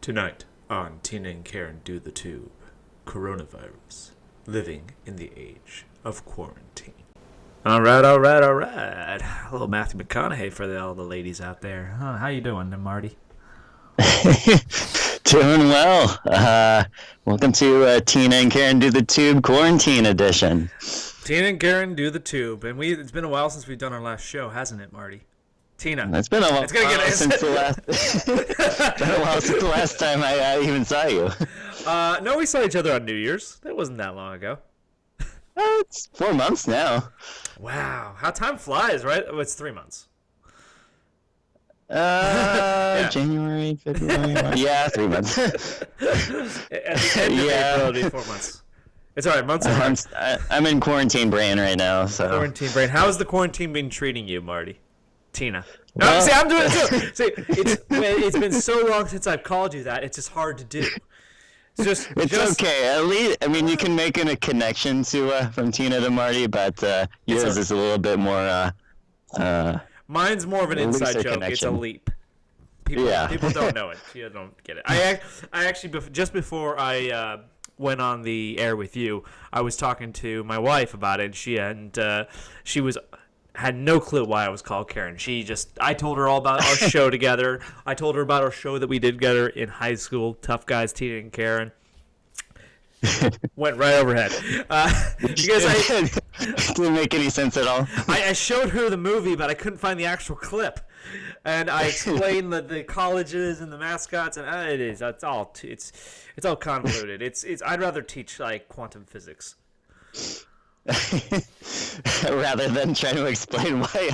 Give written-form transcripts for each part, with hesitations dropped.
Tonight on Tina and Karen Do the Tube, coronavirus, living in the age of quarantine. All right. Hello, Matthew McConaughey for all the ladies out there. How you doing, Marty? Doing well. Welcome to Tina and Karen Do the Tube Quarantine Edition. Tina and Karen Do the Tube, and it's been a while since we've done our last show, hasn't it, Marty? Tina. It's been a while since the last time I even saw you. No, we saw each other on New Year's. That wasn't that long ago. It's 4 months now. Wow, how time flies, right? Oh, it's 3 months. January, February, March. Yeah, 3 months. At the end of April, it'll be 4 months. It's all right, months are hard. I'm in quarantine brain right now. So quarantine brain. How's the quarantine been treating you, Marty? Tina. No, see, I'm doing it too. See, it's been so long since I've called you that, it's just hard to do. It's okay. At least, I mean, you can make a connection to from Tina to Marty, but yours is a little bit more. Mine's more of an inside joke. Connection. It's a leap. People don't know it. You don't get it. I actually, just before I went on the air with you, I was talking to my wife about it. She had no clue why I was called Karen. I told her all about our show together. I told her about our show that we did together in high school, Tough Guys, Tina and Karen. Went right over her head. Because didn't make any sense at all. I showed her the movie, but I couldn't find the actual clip. And I explained the colleges and the mascots, and it's all convoluted. I'd rather teach like quantum physics. Rather than trying to explain why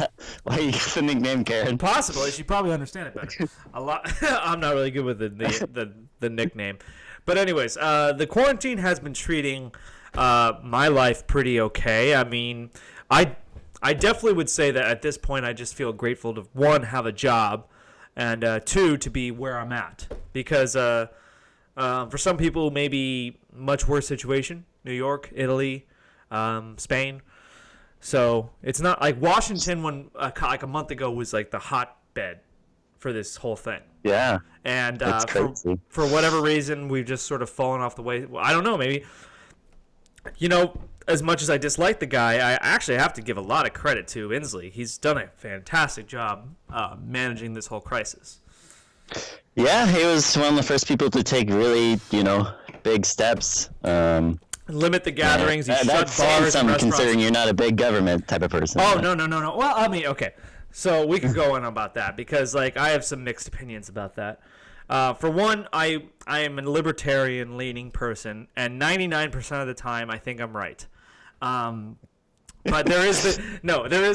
you got the nickname Karen. Possibly, she probably understand it better. A lot. I'm not really good with the nickname, but anyways, the quarantine has been treating my life pretty okay. I mean, I definitely would say that at this point I just feel grateful to, one, have a job, and two, to be where I'm at, because for some people maybe much worse situation, New York, Italy, Spain. So it's not like Washington when like a month ago was like the hotbed for this whole thing. Yeah. And for whatever reason, we've just sort of fallen off the way. Well, I don't know, maybe. As much as I dislike the guy, I actually have to give a lot of credit to Inslee. He's done a fantastic job managing this whole crisis. Yeah, he was one of the first people to take really, big steps. Limit the gatherings. Yeah, that's saying something considering you're not a big government type of person. Oh, no. Well, I mean, okay. So we could go on about that because, like, I have some mixed opinions about that. For one, I am a libertarian-leaning person, and 99% of the time I think I'm right. But there is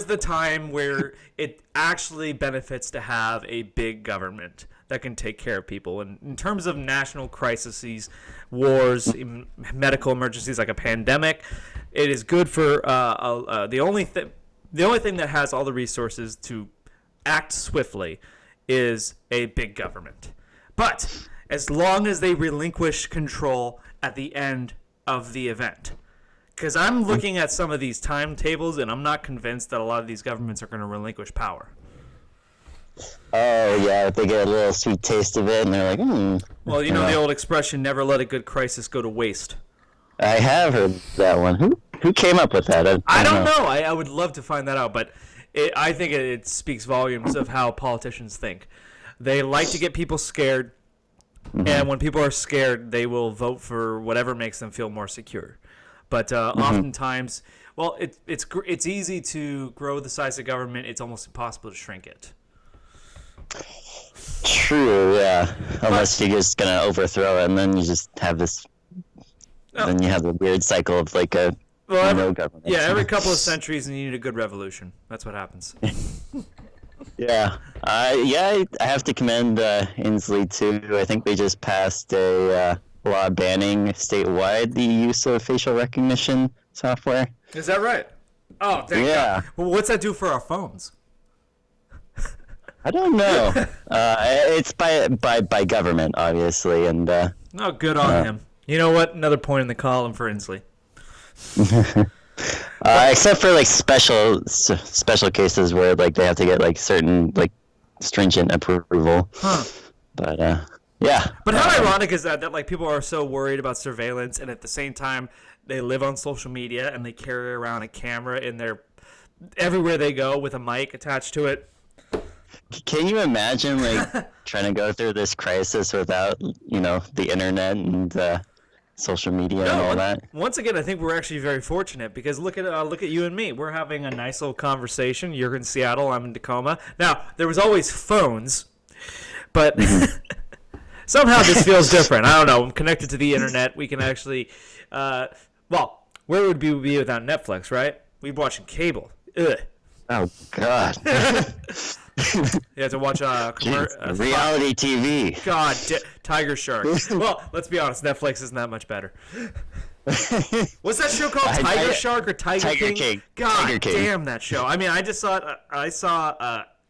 the time where it actually benefits to have a big government that can take care of people. And in terms of national crises, wars, medical emergencies like a pandemic, it is good for the only thing that has all the resources to act swiftly is a big government. But as long as they relinquish control at the end of the event. Because I'm looking at some of these timetables, and I'm not convinced that a lot of these governments are going to relinquish power. Oh, yeah, if they get a little sweet taste of it, and they're like, Well, you know the old expression, never let a good crisis go to waste. I have heard that one. Who came up with that? I don't know. I would love to find that out, but I think it speaks volumes of how politicians think. They like to get people scared, and when people are scared, they will vote for whatever makes them feel more secure. But oftentimes, well, it's easy to grow the size of government. It's almost impossible to shrink it. True, yeah. Unless you're just going to overthrow it, and then you just have this... Then you have the weird cycle of like no government. Yeah, every couple of centuries you need a good revolution. That's what happens. Yeah. I have to commend Inslee, too. I think they just passed a... law banning statewide the use of facial recognition software. Is that right? Oh, thank God. Well, what's that do for our phones? I don't know. It's by government, obviously, and. Good on him. You know what? Another point in the column for Inslee. Except for like special cases where like they have to get like certain like stringent approval. Huh. But Yeah. But how ironic is that like people are so worried about surveillance, and at the same time they live on social media and they carry around a camera in their everywhere they go with a mic attached to it. Can you imagine like trying to go through this crisis without, the internet and social media and all that? Once again, I think we're actually very fortunate because look at you and me. We're having a nice little conversation. You're in Seattle. I'm in Tacoma. Now there was always phones, but somehow this feels different. I don't know. I'm connected to the internet. We can actually, where would we be without Netflix, right? We'd be watching cable. Ugh. Oh God. You have to watch reality TV. God, Tiger Shark. Well, let's be honest. Netflix isn't that much better. What's that show called? Tiger Shark or Tiger King? God Tiger King. Damn that show. I mean, I just saw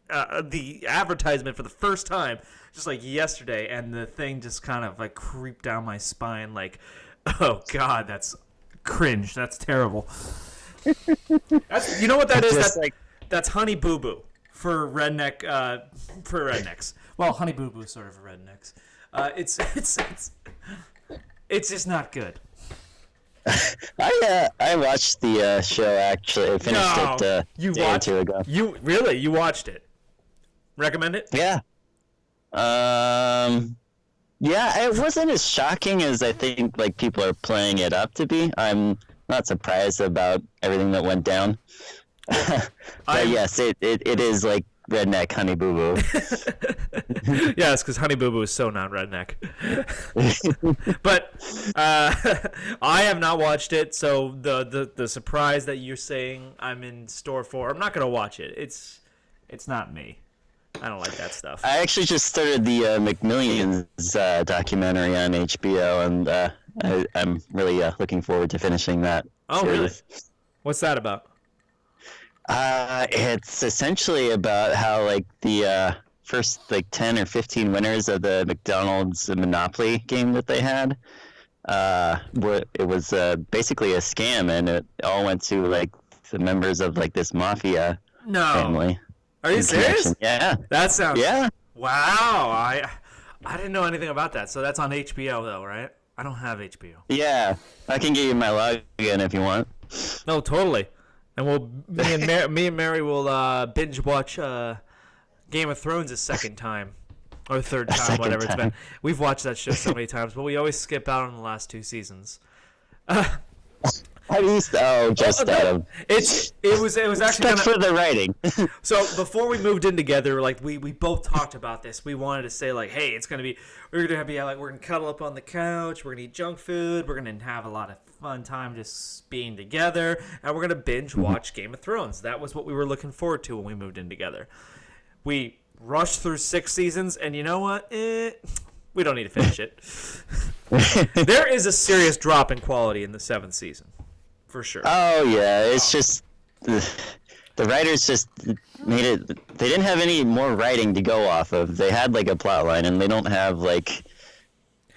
the advertisement for the first time just like yesterday, and the thing just kind of like creeped down my spine. Like, oh God, that's cringe. That's terrible. You know what that is? That's Honey Boo Boo for rednecks. Well, Honey Boo Boo is sort of rednecks. It's just not good. I watched the show actually. I finished it a day or two ago. You watched it? Recommend it? Yeah. Yeah, it wasn't as shocking as I think like people are playing it up to be. I'm not surprised about everything that went down. But yes, it is like redneck Honey Boo Boo. Yes, because Honey Boo Boo is so not redneck. But I have not watched it, so the surprise that you're saying I'm in store for, I'm not gonna watch it. It's not me. I don't like that stuff. I actually just started the McMillions documentary on HBO, and I'm really looking forward to finishing that. Oh, series. really? What's that about? It's essentially about how like the first like 10 or 15 winners of the McDonald's Monopoly game that they had, it was basically a scam, and it all went to like the members of like this mafia family. Are you serious? Yeah. That sounds. Yeah. Wow. I didn't know anything about that. So that's on HBO though, right? I don't have HBO. Yeah, I can get you my login if you want. No, totally. And me and Mary will binge watch Game of Thrones a second time or third time, whatever it's been. We've watched that show so many times, but we always skip out on the last 2 seasons. How do you? Just it was actually kind for the writing. So before we moved in together, like we both talked about this. We wanted to say like, hey, we're gonna cuddle up on the couch. We're gonna eat junk food. We're gonna have a lot of fun time just being together, and we're gonna binge watch Game of Thrones. That was what we were looking forward to when we moved in together. We rushed through 6 seasons, and you know what? We don't need to finish it. There is a serious drop in quality in the 7th season, for sure. Oh yeah, it's just the writers just made it. They didn't have any more writing to go off of. They had like a plot line, and they don't have like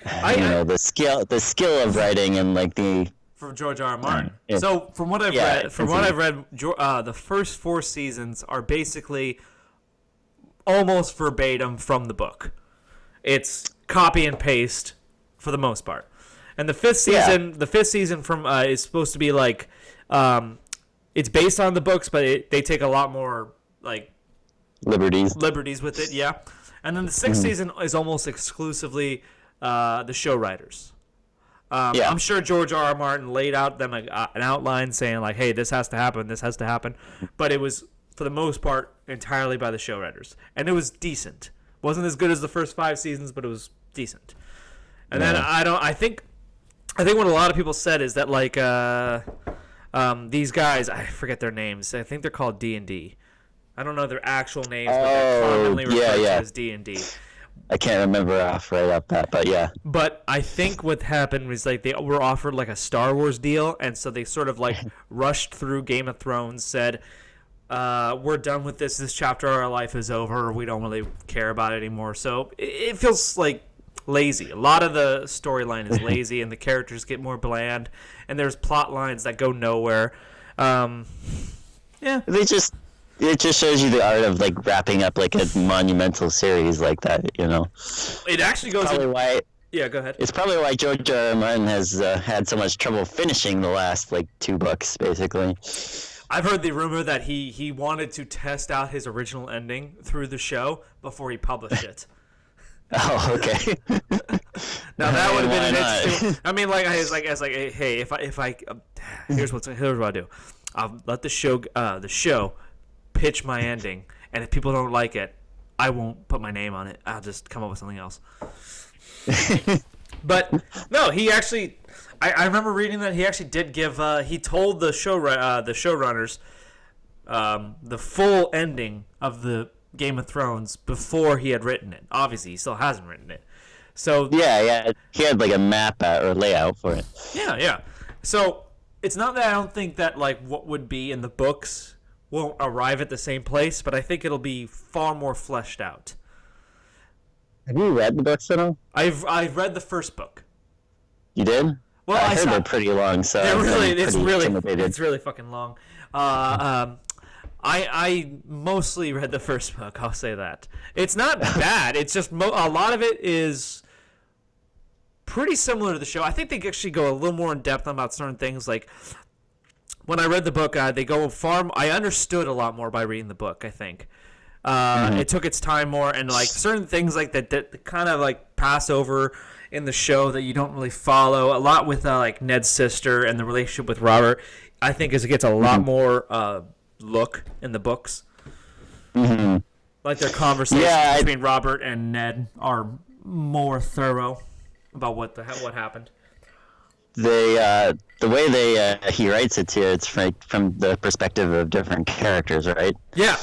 the skill of writing and like the. From George R. R. Martin. Yeah. So from what I've read, the first 4 seasons are basically almost verbatim from the book. It's copy and paste for the most part. And the 5th season from is supposed to be like it's based on the books, but they take a lot more like liberties with it, yeah. And then the 6th season is almost exclusively the show writers. I'm sure George R. R. Martin laid out them an outline saying like, hey, this has to happen, but it was for the most part entirely by the show writers, and it was decent. Wasn't as good as the first 5 seasons, but it was decent. And then I think what a lot of people said is that like these guys, I forget their names. I think they're called D&D. I don't know their actual names, but they're commonly referred to as D&D. I can't remember right off that, but yeah. But I think what happened was like they were offered like a Star Wars deal, and so they sort of like rushed through Game of Thrones, said, we're done with this. This chapter of our life is over. We don't really care about it anymore. So it feels like lazy. A lot of the storyline is lazy, and the characters get more bland, and there's plot lines that go nowhere. Yeah. it just shows you the art of like wrapping up like a monumental series like that. It actually goes. Probably why. Yeah, go ahead. It's probably why George R. R. Martin has had so much trouble finishing the last like 2 books, basically. I've heard the rumor that he wanted to test out his original ending through the show before he published it. Oh, okay. Now that would have been an interesting. I mean, like I was like, hey, if I here's what I do. I'll let the show pitch my ending, and if people don't like it, I won't put my name on it. I'll just come up with something else. But no, he actually. I remember reading that he actually did give. He told the showrunners the full ending of the Game of Thrones before he had written it. Obviously, he still hasn't written it. So yeah, he had like a map or layout for it. Yeah. So it's not that I don't think that like what would be in the books won't arrive at the same place, but I think it'll be far more fleshed out. Have you read the books at all? I've read the first book. You did? Well, I heard they're pretty long, so it's really fucking long. I mostly read the first book. I'll say that it's not bad. It's just a lot of it is pretty similar to the show. I think they actually go a little more in depth about certain things. Like when I read the book, they go far. I understood a lot more by reading the book. I think it took its time more, and like certain things like that kind of like pass over in the show that you don't really follow. A lot with like Ned's sister and the relationship with Robert. I think as it gets a lot more look in the books. Mm-hmm. Like their conversations between Robert and Ned are more thorough about what happened. The way he writes it too, it's from the perspective of different characters, right? Yeah.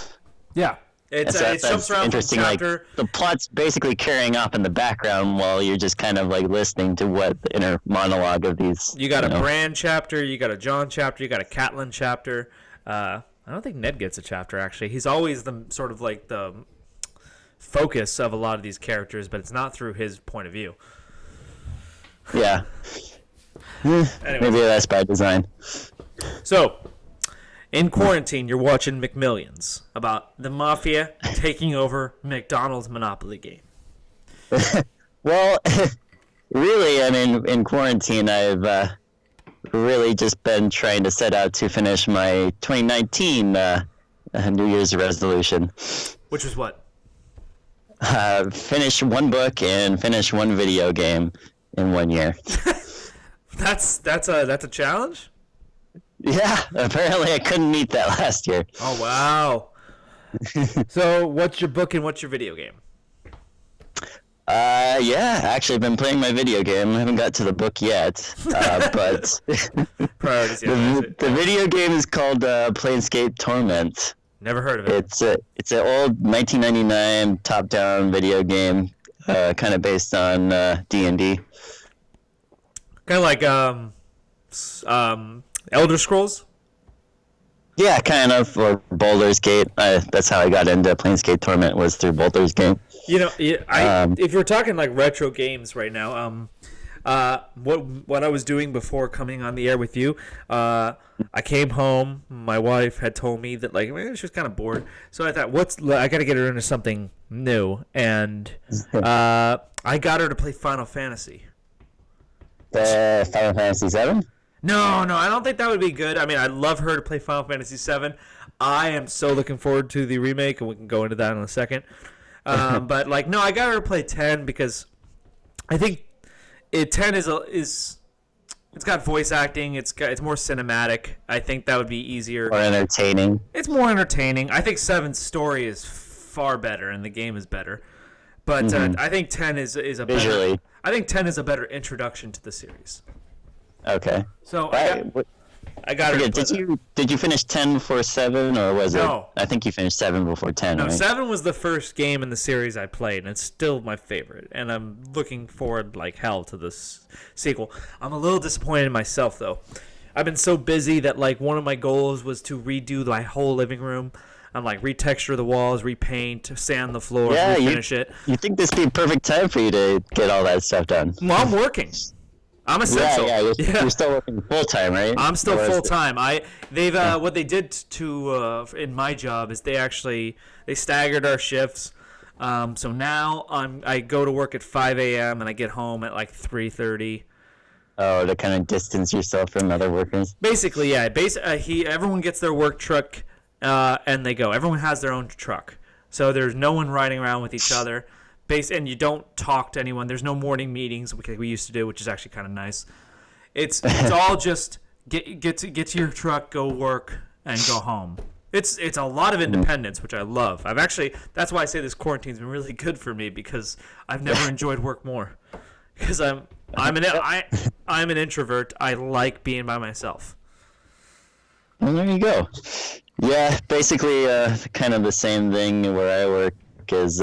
It jumps around interesting. From chapter. Like the plot's basically carrying up in the background while you're just kind of like listening to what the inner monologue of these. You got a Bran chapter, you got a Jon chapter, you got a Catelyn chapter. I don't think Ned gets a chapter actually. He's always the sort of like the focus of a lot of these characters, but it's not through his point of view. Yeah. Maybe that's by design. So, in quarantine, you're watching McMillions about the mafia taking over McDonald's Monopoly game. Well, really, I mean, in quarantine, I've really just been trying to set out to finish my 2019 New Year's resolution. Which was what? Finish 1 book and finish 1 video game in 1 year. That's a challenge? Yeah, apparently I couldn't meet that last year. Oh, wow. So, what's your book and what's your video game? Yeah, actually, I've been playing my video game. I haven't got to the book yet, but priorities. The video game is called Planescape Torment. Never heard of it. It's an old 1999 top-down video game, kind of based on D&D. Kind of like Elder Scrolls? Yeah, kind of, or Baldur's Gate. That's how I got into Planescape Torment, was through Baldur's Gate. You know, if you're talking like retro games right now, what I was doing before coming on the air with you, I came home. My wife had told me that like she was kind of bored, so I thought, I got to get her into something new, and I got her to play Final Fantasy. Final Fantasy 7? No, I don't think that would be good. I mean, I'd love her to play Final Fantasy 7. I am so looking forward to the remake, and we can go into that in a second. But like, no, I got her to play 10 because I think 10 is it's got voice acting. It's more cinematic. I think that would be easier. More entertaining. It's more entertaining. I think 7's story is far better, and the game is better. But I think 10 is a better. Visually. I think 10 is a better introduction to the series. Okay. So I got it. Did you finish 10 before 7, or was it? No. I think you finished 7 before 10. No, right? 7 was the first game in the series I played, and it's still my favorite. And I'm looking forward like hell to this sequel. I'm a little disappointed in myself though. I've been so busy that like one of my goals was to redo my whole living room. I'm like retexture the walls, repaint, sand the floor, refinish it. You think this would be a perfect time for you to get all that stuff done? Well, I'm working. I'm Yeah, essential. yeah. You're, Yeah. you're still working full time, right? I'm still Or is full it- time. They've what they did to in my job is they staggered our shifts. So now I go to work at 5 a.m. and I get home at like 3:30. Oh, to kind of distance yourself from other workers. Basically, yeah. Everyone gets their work truck and they go. Everyone has their own truck, so there's no one riding around with each other. And you don't talk to anyone. There's no morning meetings like we used to do, which is actually kind of nice. It's all just get to your truck, go work, and go home. It's a lot of independence, which I love. That's why I say this quarantine's been really good for me because I've never enjoyed work more. Because I'm an introvert. I like being by myself. Well, there you go. Yeah, basically, kind of the same thing where I work is,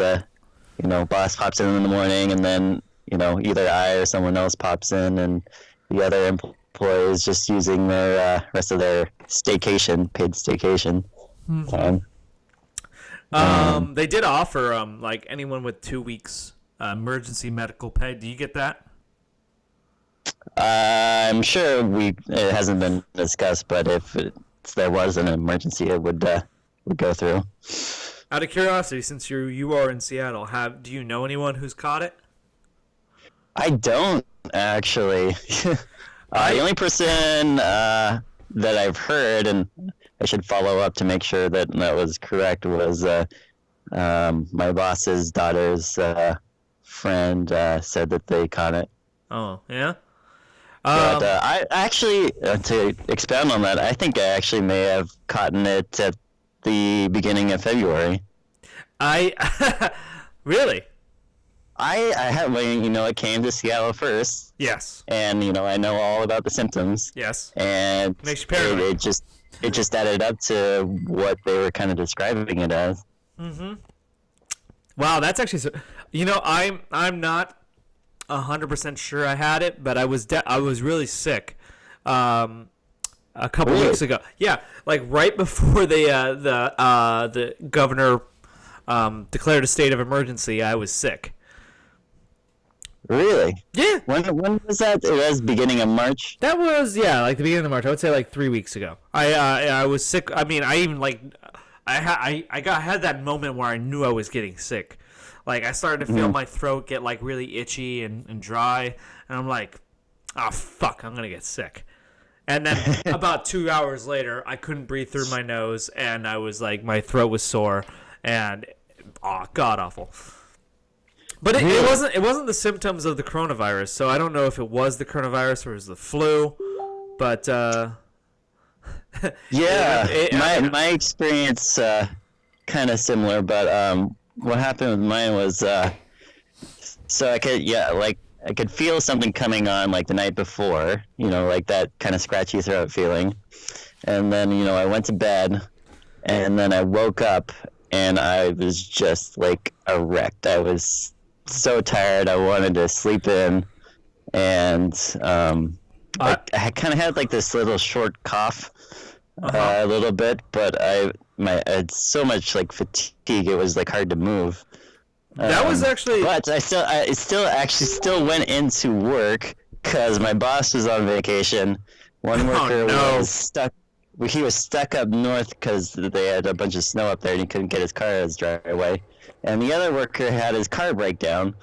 boss pops in the morning, and then, either I or someone else pops in, and the other employee is just using their rest of their paid staycation time. They did offer like anyone with 2 weeks emergency medical pay. Do you get that? I'm sure it hasn't been discussed, but if there was an emergency, it would go through. Out of curiosity, since you are in Seattle, do you know anyone who's caught it? I don't actually. The only person that I've heard, and I should follow up to make sure that was correct, was my boss's daughter's friend said that they caught it. Oh, yeah? But I actually, to expound on that, I think I actually may have caught it at the beginning of February. Really? I had, it came to Seattle first. Yes. And, I know all about the symptoms. Yes. And Makes you paranoid. it just added up to what they were kind of describing it as. Mm-hmm. Wow, that's actually I'm not 100% sure I had it, but I was really sick a couple weeks ago. Yeah, like right before the governor declared a state of emergency, I was sick. Really? Yeah. When was that? It was beginning of March. That was like the beginning of March. I would say like 3 weeks ago. I was sick. I mean, I even like I had that moment where I knew I was getting sick. Like I started to feel my throat get like really itchy and dry, and I'm like, oh fuck, I'm gonna get sick. And then about 2 hours later, I couldn't breathe through my nose, and I was like, my throat was sore, and god awful. But it wasn't the symptoms of the coronavirus, so I don't know if it was the coronavirus or it was the flu. But yeah, my experience kind of similar, but what happened with mine was so I could feel something coming on like the night before, like that kind of scratchy throat feeling, and then I went to bed, and then I woke up and I was just like a wreck. I was so tired. I wanted to sleep in, and I kind of had like this little short cough, a little bit, but I had so much like fatigue. It was like hard to move. That was actually. But I still went into work because my boss was on vacation. One worker was stuck. He was stuck up north because they had a bunch of snow up there and he couldn't get his car as driveway. And the other worker had his car break down.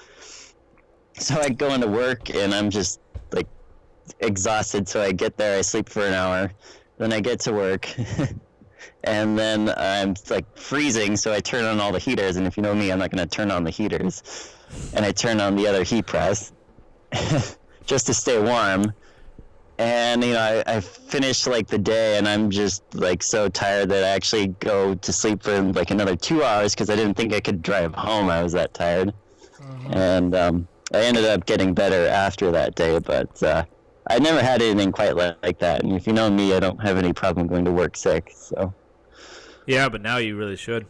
So I go into work and I'm just like exhausted. So I get there, I sleep for an hour, then I get to work, and then I'm like freezing. So I turn on all the heaters, and if you know me, I'm not going to turn on the heaters. And I turn on the other heat press just to stay warm. And I finished like the day, and I'm just like so tired that I actually go to sleep for like another 2 hours because I didn't think I could drive home. I was that tired, and I ended up getting better after that day. But I never had anything quite like that. And if you know me, I don't have any problem going to work sick. So yeah, but now you really should.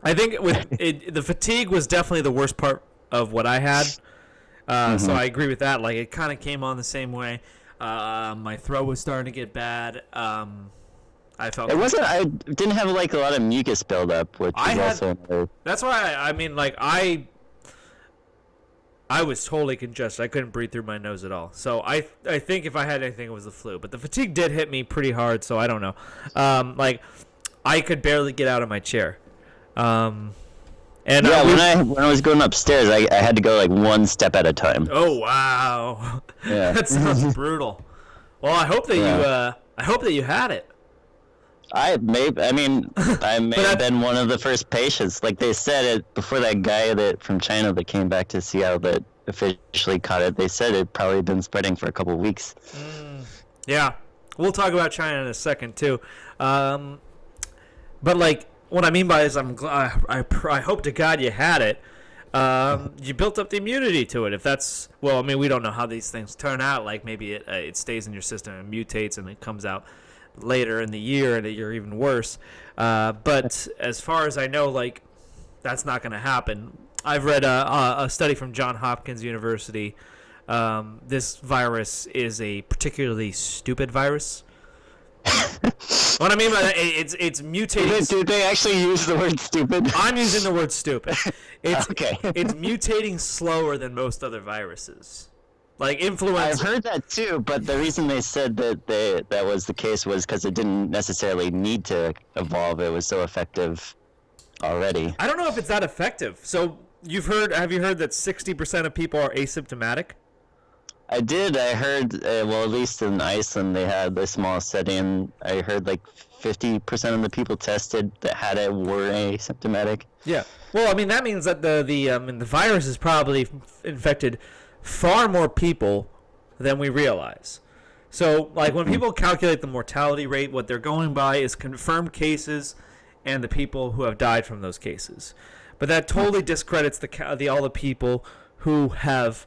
I think the fatigue was definitely the worst part of what I had. So I agree with that. Like it kind of came on the same way. My throat was starting to get bad. I felt it wasn't. I didn't have like a lot of mucus buildup, which is also another. That's why I mean, like I was totally congested. I couldn't breathe through my nose at all. So I think if I had anything, it was the flu. But the fatigue did hit me pretty hard, so I don't know. Like, I could barely get out of my chair. And yeah, when I was going upstairs, I had to go like one step at a time. Oh wow, Yeah. that sounds brutal. Well, I hope that you had it. I may have been one of the first patients. Like they said it before, that guy from China that came back to Seattle that officially caught it. They said it probably been spreading for a couple of weeks. Yeah, we'll talk about China in a second too. But like, what I mean by is, I hope to God you had it. You built up the immunity to it. If that's, well, I mean, we don't know how these things turn out. Like maybe it stays in your system and mutates and it comes out later in the year and you're even worse. But as far as I know, like, that's not going to happen. I've read a study from Johns Hopkins University. This virus is a particularly stupid virus. What I mean by that, it's mutating. Did they actually use the word stupid? I'm using the word stupid. It's okay. It's mutating slower than most other viruses. Like influenza. I've heard that too, but the reason they said that was the case was because it didn't necessarily need to evolve. It was so effective already. I don't know if it's that effective. So have you heard that 60% of people are asymptomatic? I did. I heard, well, at least in Iceland, they had a small setting. I heard like 50% of the people tested that had it were asymptomatic. Yeah. Well, I mean, that means that the virus has probably infected far more people than we realize. So, like, when people calculate the mortality rate, what they're going by is confirmed cases and the people who have died from those cases. But that totally discredits all the people who have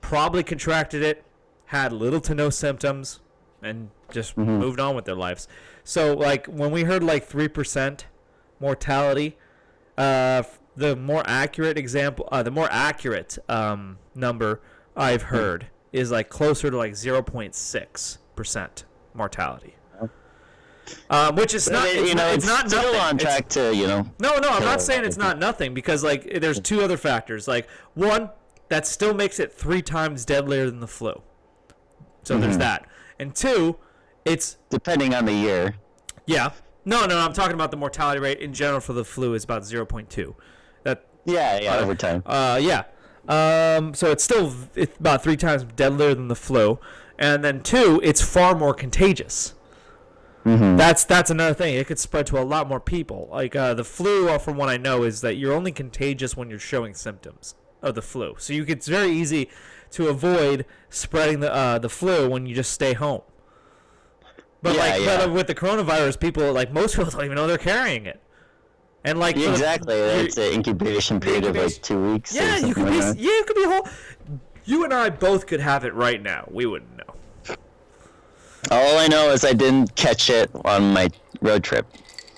probably contracted it, had little to no symptoms, and just moved on with their lives. So, like, when we heard like 3% mortality, the more accurate number I've heard is like closer to like 0.6% mortality. Which is not, it's not still nothing. on track to, No, I'm not saying it's not nothing, because like there's two other factors. Like, one, that still makes it 3 times deadlier than the flu. So there's that. And two, it's depending on the year. Yeah. No, I'm talking about the mortality rate in general for the flu is about 0.2. That over time. Yeah. So it's about 3 times deadlier than the flu. And then two, it's far more contagious. That's another thing. It could spread to a lot more people. Like the flu, from what I know, is that you're only contagious when you're showing symptoms of the flu. So it's very easy to avoid spreading the flu when you just stay home. But but with the coronavirus, most people don't even know they're carrying it. And like exactly, it's an incubation period of like 2 weeks. Yeah, you could be whole. You and I both could have it right now. We wouldn't know. All I know is I didn't catch it on my road trip.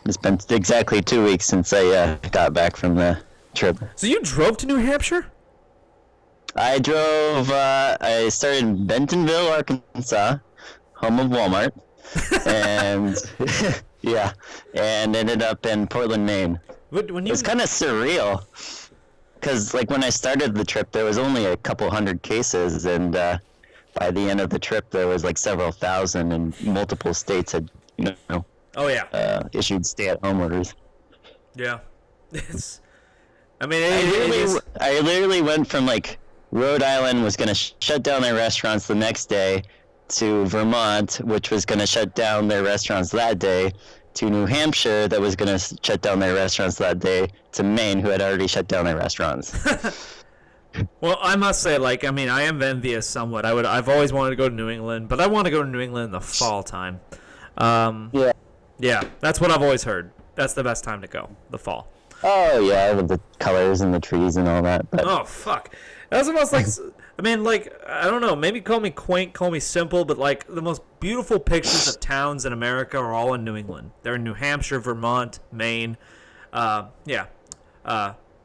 It's been exactly 2 weeks since I got back from the trip. So you drove to New Hampshire? I drove. I started in Bentonville, Arkansas, home of Walmart, and and ended up in Portland, Maine. It was kind of surreal, because like when I started the trip, there was only a couple hundred cases, and by the end of the trip, there was like several thousand, and multiple states had issued stay-at-home orders. Yeah, I literally went from like Rhode Island was going to shut down their restaurants the next day, to Vermont, which was going to shut down their restaurants that day, to New Hampshire, that was going to shut down their restaurants that day, to Maine, who had already shut down their restaurants. Well, I must say, like, I mean, I am envious somewhat. I've always wanted to go to New England, but I want to go to New England in the fall time. Yeah, that's what I've always heard. That's the best time to go, the fall. Oh, yeah, with the colors and the trees and all that. But... Oh, fuck. That's almost like, I mean, like, I don't know, maybe call me quaint, call me simple, but, like, the most beautiful pictures of towns in America are all in New England. They're in New Hampshire, Vermont, Maine,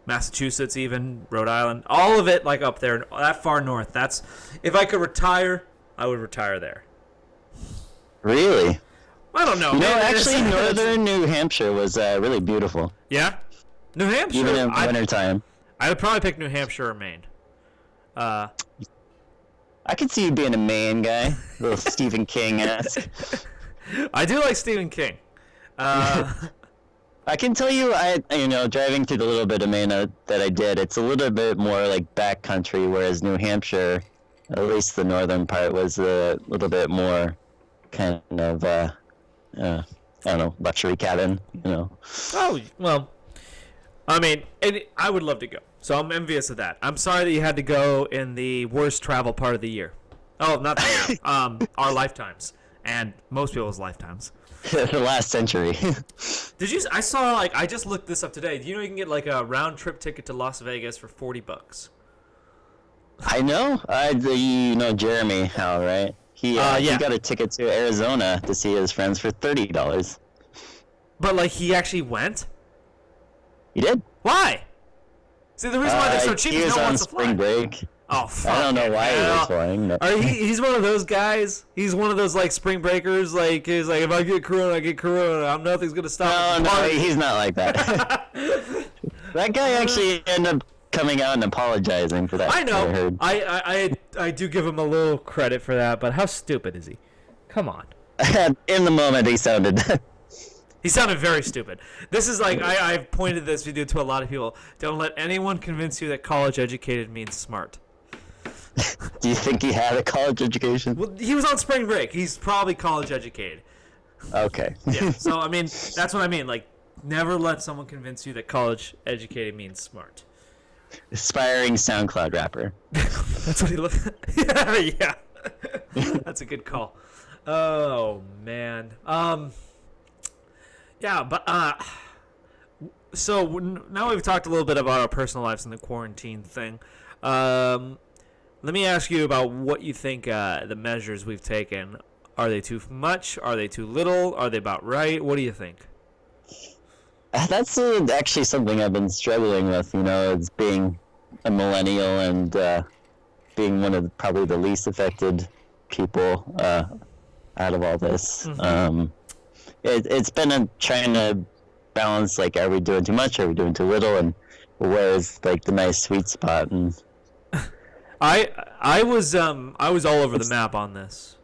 Massachusetts even, Rhode Island. All of it, like, up there, that far north. That's, if I could retire, I would retire there. Really? I don't know. Actually, northern New Hampshire was really beautiful. Yeah? New Hampshire? Even in wintertime. I would probably pick New Hampshire or Maine. I could see you being a Maine guy, a little Stephen King-esque. I do like Stephen King. I can tell you, driving through the little bit of Maine that I did, it's a little bit more like backcountry, whereas New Hampshire, at least the northern part, was a little bit more kind of, I don't know, luxury cabin, Oh, well, I mean, I would love to go. So I'm envious of that. I'm sorry that you had to go in the worst travel part of the year. Oh, not the year. Our lifetimes. And most people's lifetimes. The last century. Did you? I saw, like, I just looked this up today. Do you know you can get, like, a round-trip ticket to Las Vegas for $40? I know. You know Jeremy Howe, right? He got a ticket to Arizona to see his friends for $30. But, like, he actually went? He did. Why? See, the reason why they're so cheap is no one wants to fly. He was on spring break. Oh, fuck. I don't know why he was flying. But... He's one of those guys. He's one of those, like, spring breakers. Like, he's like, if I get corona, I get corona. Nothing's going to stop me. No, he's not like that. That guy actually ended up coming out and apologizing for that. I know. I do give him a little credit for that, but how stupid is he? Come on. In the moment, he sounded... He sounded very stupid. This is like, I've pointed this video to a lot of people. Don't let anyone convince you that college educated means smart. Do you think he had a college education? Well, he was on spring break. He's probably college educated. Okay. Yeah. So, I mean, that's what I mean. Like, never let someone convince you that college educated means smart. Aspiring SoundCloud rapper. That's what he looked at. Yeah. That's a good call. Oh, man. Yeah, but so now we've talked a little bit about our personal lives and the quarantine thing. Let me ask you about what you think the measures we've taken. Are they too much? Are they too little? Are they about right? What do you think? That's actually something I've been struggling with, as being a millennial and being one of probably the least affected people out of all this. Mm-hmm. It's been trying to balance, like, are we doing too much? Are we doing too little? And where's, like, the nice sweet spot? And I was all over the map on this.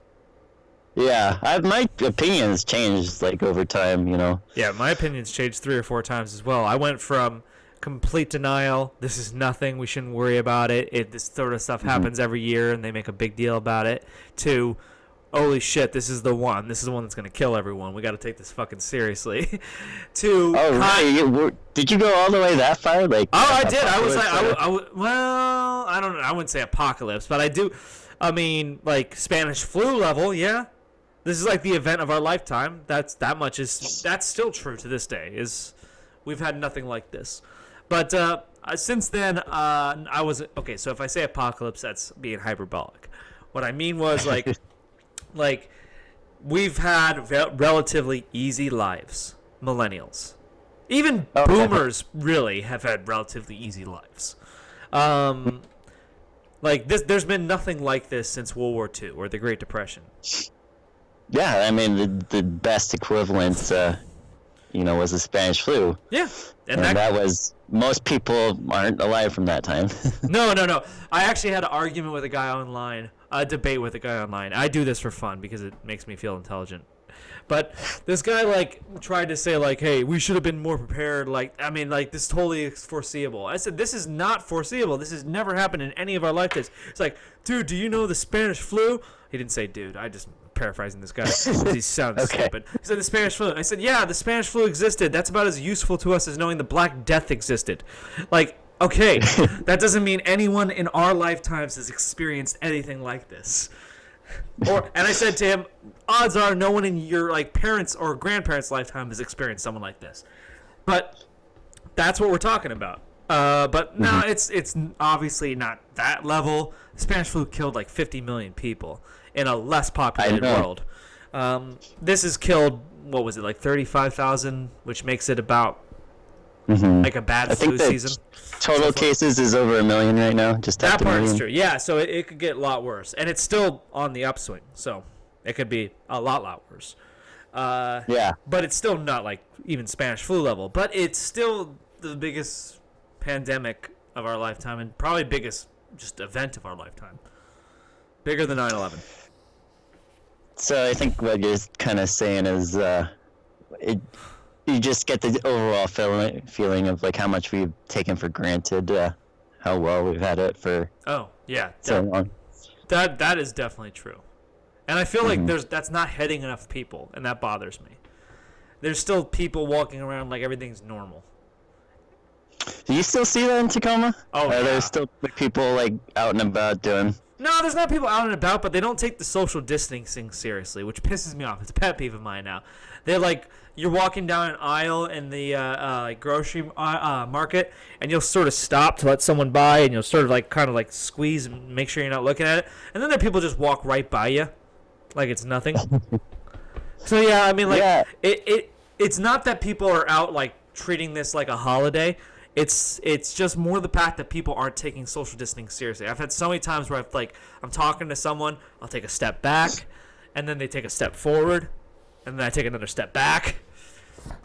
Yeah, my opinions changed, like, over time, Yeah, my opinions changed 3 or 4 times as well. I went from complete denial, this is nothing, we shouldn't worry about it, this sort of stuff happens every year and they make a big deal about it, to holy shit, this is the one that's going to kill everyone. We got to take this fucking seriously. Did you go all the way that far? Like, I did. I was like, well, I don't know. I wouldn't say apocalypse, but I do. I mean, like Spanish flu level. Yeah, this is like the event of our lifetime. That's still true to this day. We've had nothing like this, but since then, I was okay. So if I say apocalypse, that's being hyperbolic. What I mean was like. Like, we've had relatively easy lives, millennials. Even boomers really have had relatively easy lives. Like, there's been nothing like this since World War II or the Great Depression. Yeah, I mean, the best equivalent, was the Spanish flu. Yeah. And that was, most people aren't alive from that time. No. I actually had an argument with a guy online. A debate with a guy online. I do this for fun because it makes me feel intelligent. But this guy, like, tried to say, like, hey, we should have been more prepared. Like, I mean, like, this totally is foreseeable. I said, this is not foreseeable. This has never happened in any of our lifetimes. It's like, dude, do you know the Spanish flu? He didn't say dude. I just paraphrasing this guy. He sounds stupid. He said the Spanish flu. I said, yeah, the Spanish flu existed. That's about as useful to us as knowing the Black Death existed. Like, okay, that doesn't mean anyone in our lifetimes has experienced anything like this. And I said to him, odds are no one in your like parents' or grandparents' lifetime has experienced someone like this. But that's what we're talking about. But no, it's obviously not that level. The Spanish flu killed like 50 million people in a less populated world. This has killed, what was it, like 35,000, which makes it about like a bad flu season. Total cases is over 1 million right now. Just that part is true. Yeah, so it could get a lot worse, and it's still on the upswing. So it could be a lot worse. Yeah, but it's still not like even Spanish flu level. But it's still the biggest pandemic of our lifetime, and probably biggest just event of our lifetime. Bigger than 9/11. So I think what you're kind of saying is, you just get the overall feeling of like how much we've taken for granted, how well we've had it for so long. That is definitely true, and I feel like that's not hitting enough people, and that bothers me. There's still people walking around like everything's normal. Do you still see that in Tacoma? Oh, Are yeah. there still people like out and about doing? No, there's not people out and about, but they don't take the social distancing seriously, which pisses me off. It's a pet peeve of mine now. They're like, you're walking down an aisle in the like grocery market, and you'll sort of stop to let someone by, and you'll sort of like kind of like squeeze and make sure you're not looking at it, and then there are people just walk right by you, like it's nothing. So yeah, I mean, like it's not that people are out like treating this like a holiday. It's just more the fact that people aren't taking social distancing seriously. I've had so many times where I'm talking to someone, I'll take a step back, and then they take a step forward, and then I take another step back.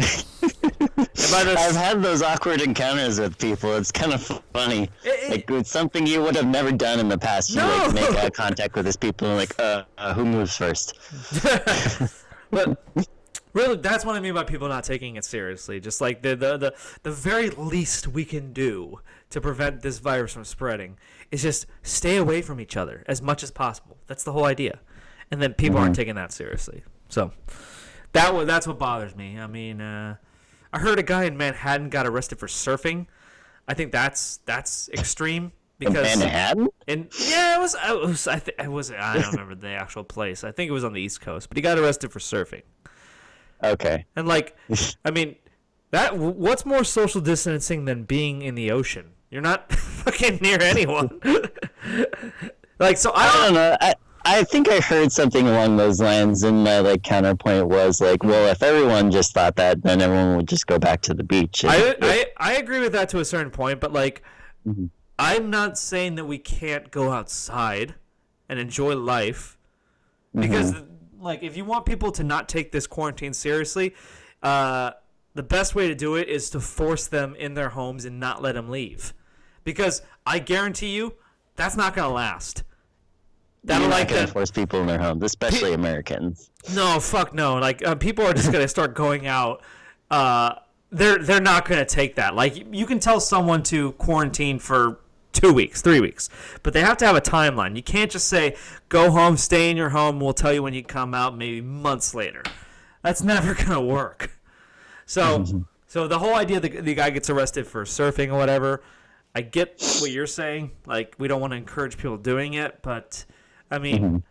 I've had those awkward encounters with people. It's kind of funny. Like it's something you would have never done in the past. You like make eye contact with these people and like, who moves first? But really, that's what I mean by people not taking it seriously. Just like the very least we can do to prevent this virus from spreading is just stay away from each other as much as possible. That's the whole idea. And then people aren't taking that seriously. So that's what bothers me. I mean, I heard a guy in Manhattan got arrested for surfing. I think that's extreme. Because in Manhattan? It was. I don't remember the actual place. I think it was on the East Coast, but he got arrested for surfing. Okay. And like, I mean, what's more social distancing than being in the ocean? You're not fucking near anyone. Like, so I don't know. I think I heard something along those lines, and my like counterpoint was like, well, if everyone just thought that, then everyone would just go back to the beach. I agree with that to a certain point, but like, I'm not saying that we can't go outside and enjoy life, because like if you want people to not take this quarantine seriously, the best way to do it is to force them in their homes and not let them leave, because I guarantee you that's not gonna last. You're not gonna force people in their homes, especially Americans. No, fuck no. Like people are just gonna start going out. They're not gonna take that. Like you can tell someone to quarantine for 2 weeks, 3 weeks, but they have to have a timeline. You can't just say go home, stay in your home. We'll tell you when you come out, maybe months later. That's never gonna work. So the whole idea that the guy gets arrested for surfing or whatever, I get what you're saying. Like we don't want to encourage people doing it, but I mean,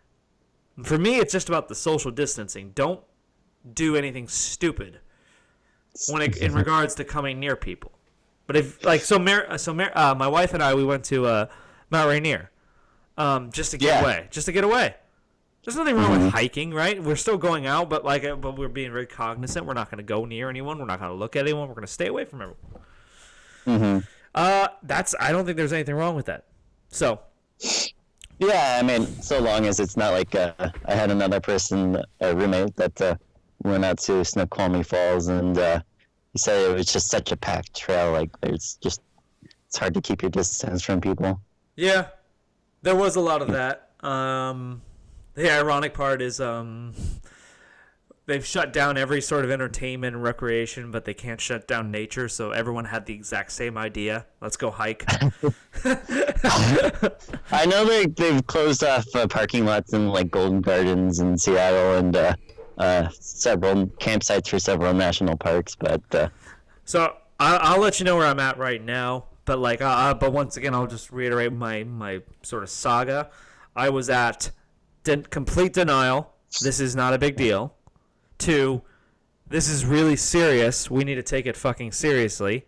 for me, it's just about the social distancing. Don't do anything stupid in regards to coming near people. But if like my wife and I, we went to Mount Rainier, just to get away. There's nothing wrong with hiking, right? We're still going out, but we're being very cognizant. We're not going to go near anyone. We're not going to look at anyone. We're going to stay away from everyone. I don't think there's anything wrong with that. So. Yeah, I mean, so long as it's not like I had another person, a roommate, that went out to Snoqualmie Falls, and he said it was just such a packed trail. Like, it's hard to keep your distance from people. Yeah, there was a lot of that. The ironic part is they've shut down every sort of entertainment and recreation, but they can't shut down nature, so everyone had the exact same idea. Let's go hike. I know they've closed off parking lots in like Golden Gardens in Seattle and several campsites for several national parks, but so I'll let you know where I'm at right now. But like, but once again, I'll just reiterate my sort of saga. I was at complete denial. This is not a big deal. 2, this is really serious. We need to take it fucking seriously.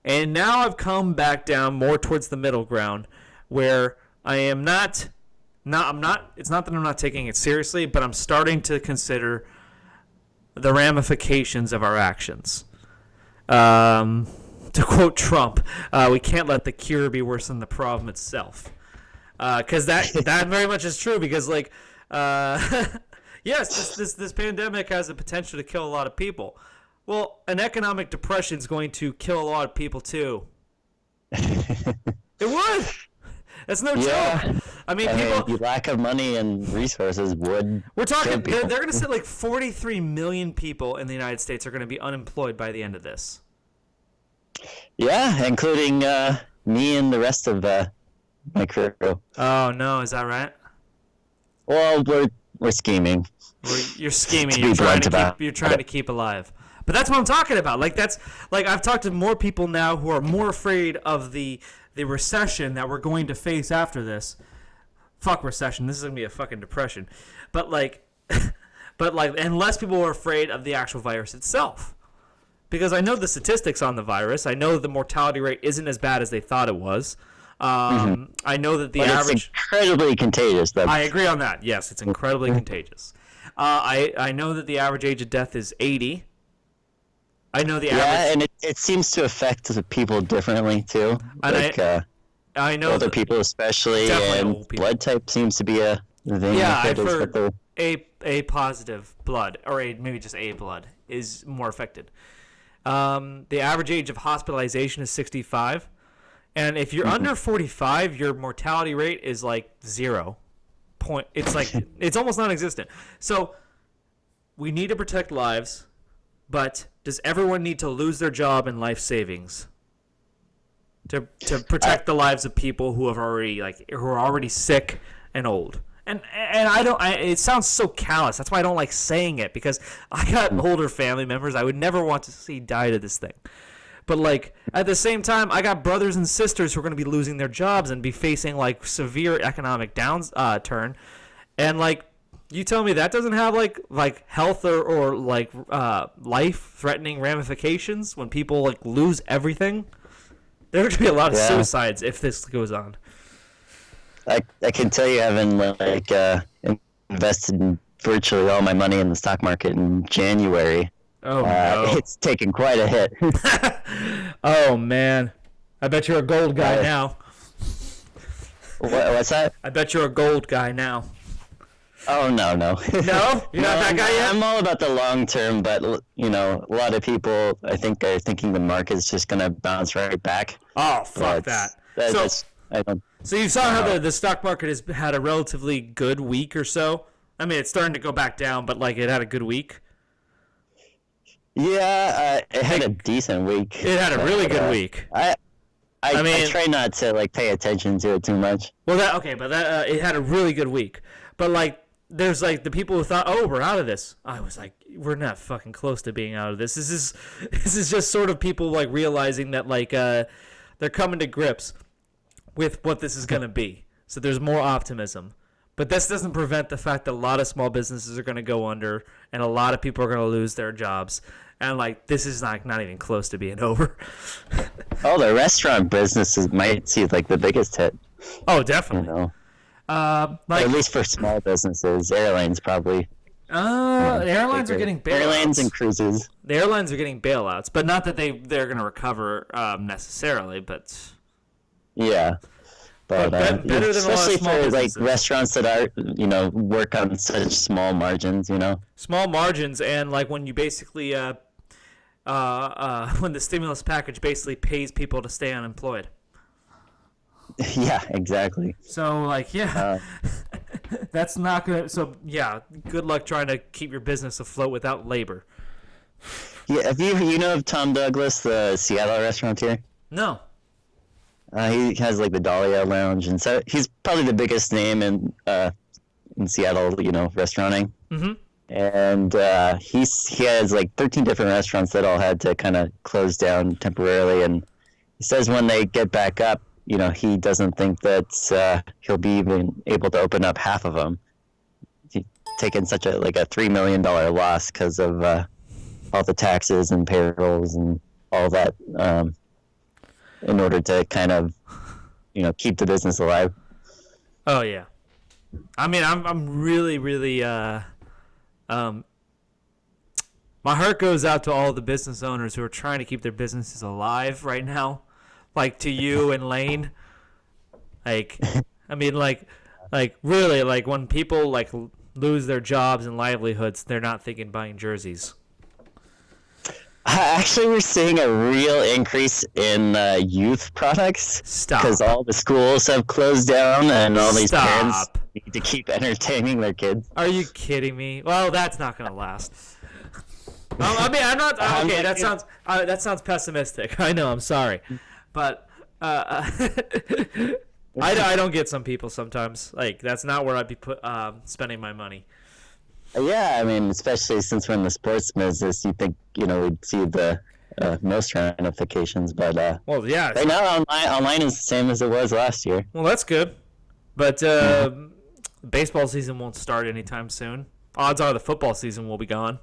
And now I've come back down more towards the middle ground, where I am not. It's not that I'm not taking it seriously, but I'm starting to consider the ramifications of our actions. To quote Trump, we can't let the cure be worse than the problem itself. Because that very much is true. Because like. Yes, this pandemic has the potential to kill a lot of people. Well, an economic depression is going to kill a lot of people too. It would. That's no Yeah. joke. I mean, people. The lack of money and resources would. We're talking. kill people. They're going to say like 43 million people in the United States are going to be unemployed by the end of this. Yeah, including me and the rest of my crew. Oh no, is that right? Well, we're scheming. You're scheming. To You're be trying blunt to about keep. You're trying to keep alive. But that's what I'm talking about. Like that's like I've talked to more people now who are more afraid of the recession that we're going to face after this. Fuck recession. This is gonna be a fucking depression. But like, and less people are afraid of the actual virus itself. Because I know the statistics on the virus. I know the mortality rate isn't as bad as they thought it was. I know that the average. It's incredibly contagious, though. I agree on that. Yes, it's incredibly contagious. I know that the average age of death is 80. I know the average. Yeah, and it seems to affect the people differently too. And like I know older people especially, and old people. blood type seems to be a thing. Yeah, I've heard A positive blood, or maybe just A blood, is more affected. The average age of hospitalization is 65. And if you're under 45, your mortality rate is like 0. It's like it's almost non-existent. So we need to protect lives, but does everyone need to lose their job and life savings to protect the lives of people who are already sick and old? And it sounds so callous. That's why I don't like saying it, because I got older family members I would never want to see die to this thing. But like at the same time, I got brothers and sisters who are going to be losing their jobs and be facing like severe economic downturn, and like you tell me that doesn't have like health or like life-threatening ramifications when people like lose everything. There are going to be a lot of suicides if this goes on. I can tell you, having like invested virtually all my money in the stock market in January. Oh no! It's taken quite a hit. Oh man, I bet you're a gold guy now. What's that? I bet you're a gold guy now. Oh no! No, you're not that guy yet. I'm all about the long term, but a lot of people I think are thinking the market's just gonna bounce right back. Oh fuck that! So you saw how the stock market has had a relatively good week or so. I mean, it's starting to go back down, but like it had a good week. Yeah, it had a decent week. It had a really good week. I try not to like pay attention to it too much. Well, it had a really good week. But like, there's like the people who thought, oh, we're out of this. I was like, we're not fucking close to being out of this. This is just sort of people like realizing that like they're coming to grips with what this is gonna be. So there's more optimism. But this doesn't prevent the fact that a lot of small businesses are going to go under and a lot of people are going to lose their jobs. And, like, this is not even close to being over. Oh, the restaurant businesses might see, like, the biggest hit. Oh, definitely. At least for small businesses. Airlines probably. The airlines are getting bailouts. Airlines and cruises. The airlines are getting bailouts. But not that they're going to recover necessarily, but... Yeah. But better than especially small for businesses. like restaurants that are work on such small margins, small margins, and like when you basically when the stimulus package basically pays people to stay unemployed. Yeah, exactly. So like that's not good. So yeah, good luck trying to keep your business afloat without labor. Yeah, have you know of Tom Douglas, the Seattle restaurateur? No. He has like the Dahlia Lounge, and so he's probably the biggest name in Seattle, restauranting. Mm-hmm. And he has like 13 different restaurants that all had to kind of close down temporarily. And he says when they get back up, he doesn't think that he'll be even able to open up half of them. He's taken such a $3 million loss because of all the taxes and payrolls and all that. In order to kind of, keep the business alive. Oh yeah, I mean, I'm really, really, my heart goes out to all the business owners who are trying to keep their businesses alive right now, like to you and Lane. Like, I mean, like really, like when people like lose their jobs and livelihoods, they're not thinking buying jerseys. Actually, we're seeing a real increase in youth products Stop. because all the schools have closed down, and all these parents Stop. need to keep entertaining their kids. Are you kidding me? Well, that's not gonna last. I mean, I'm not. Okay, that sounds pessimistic. I know. I'm sorry, but I don't get some people sometimes. Like that's not where I'd be spending my money. Yeah, I mean, especially since we're in the sports business, you think we'd see the most ramifications, but Well, yeah. right now online is the same as it was last year. Well, that's good, but baseball season won't start anytime soon. Odds are the football season will be gone.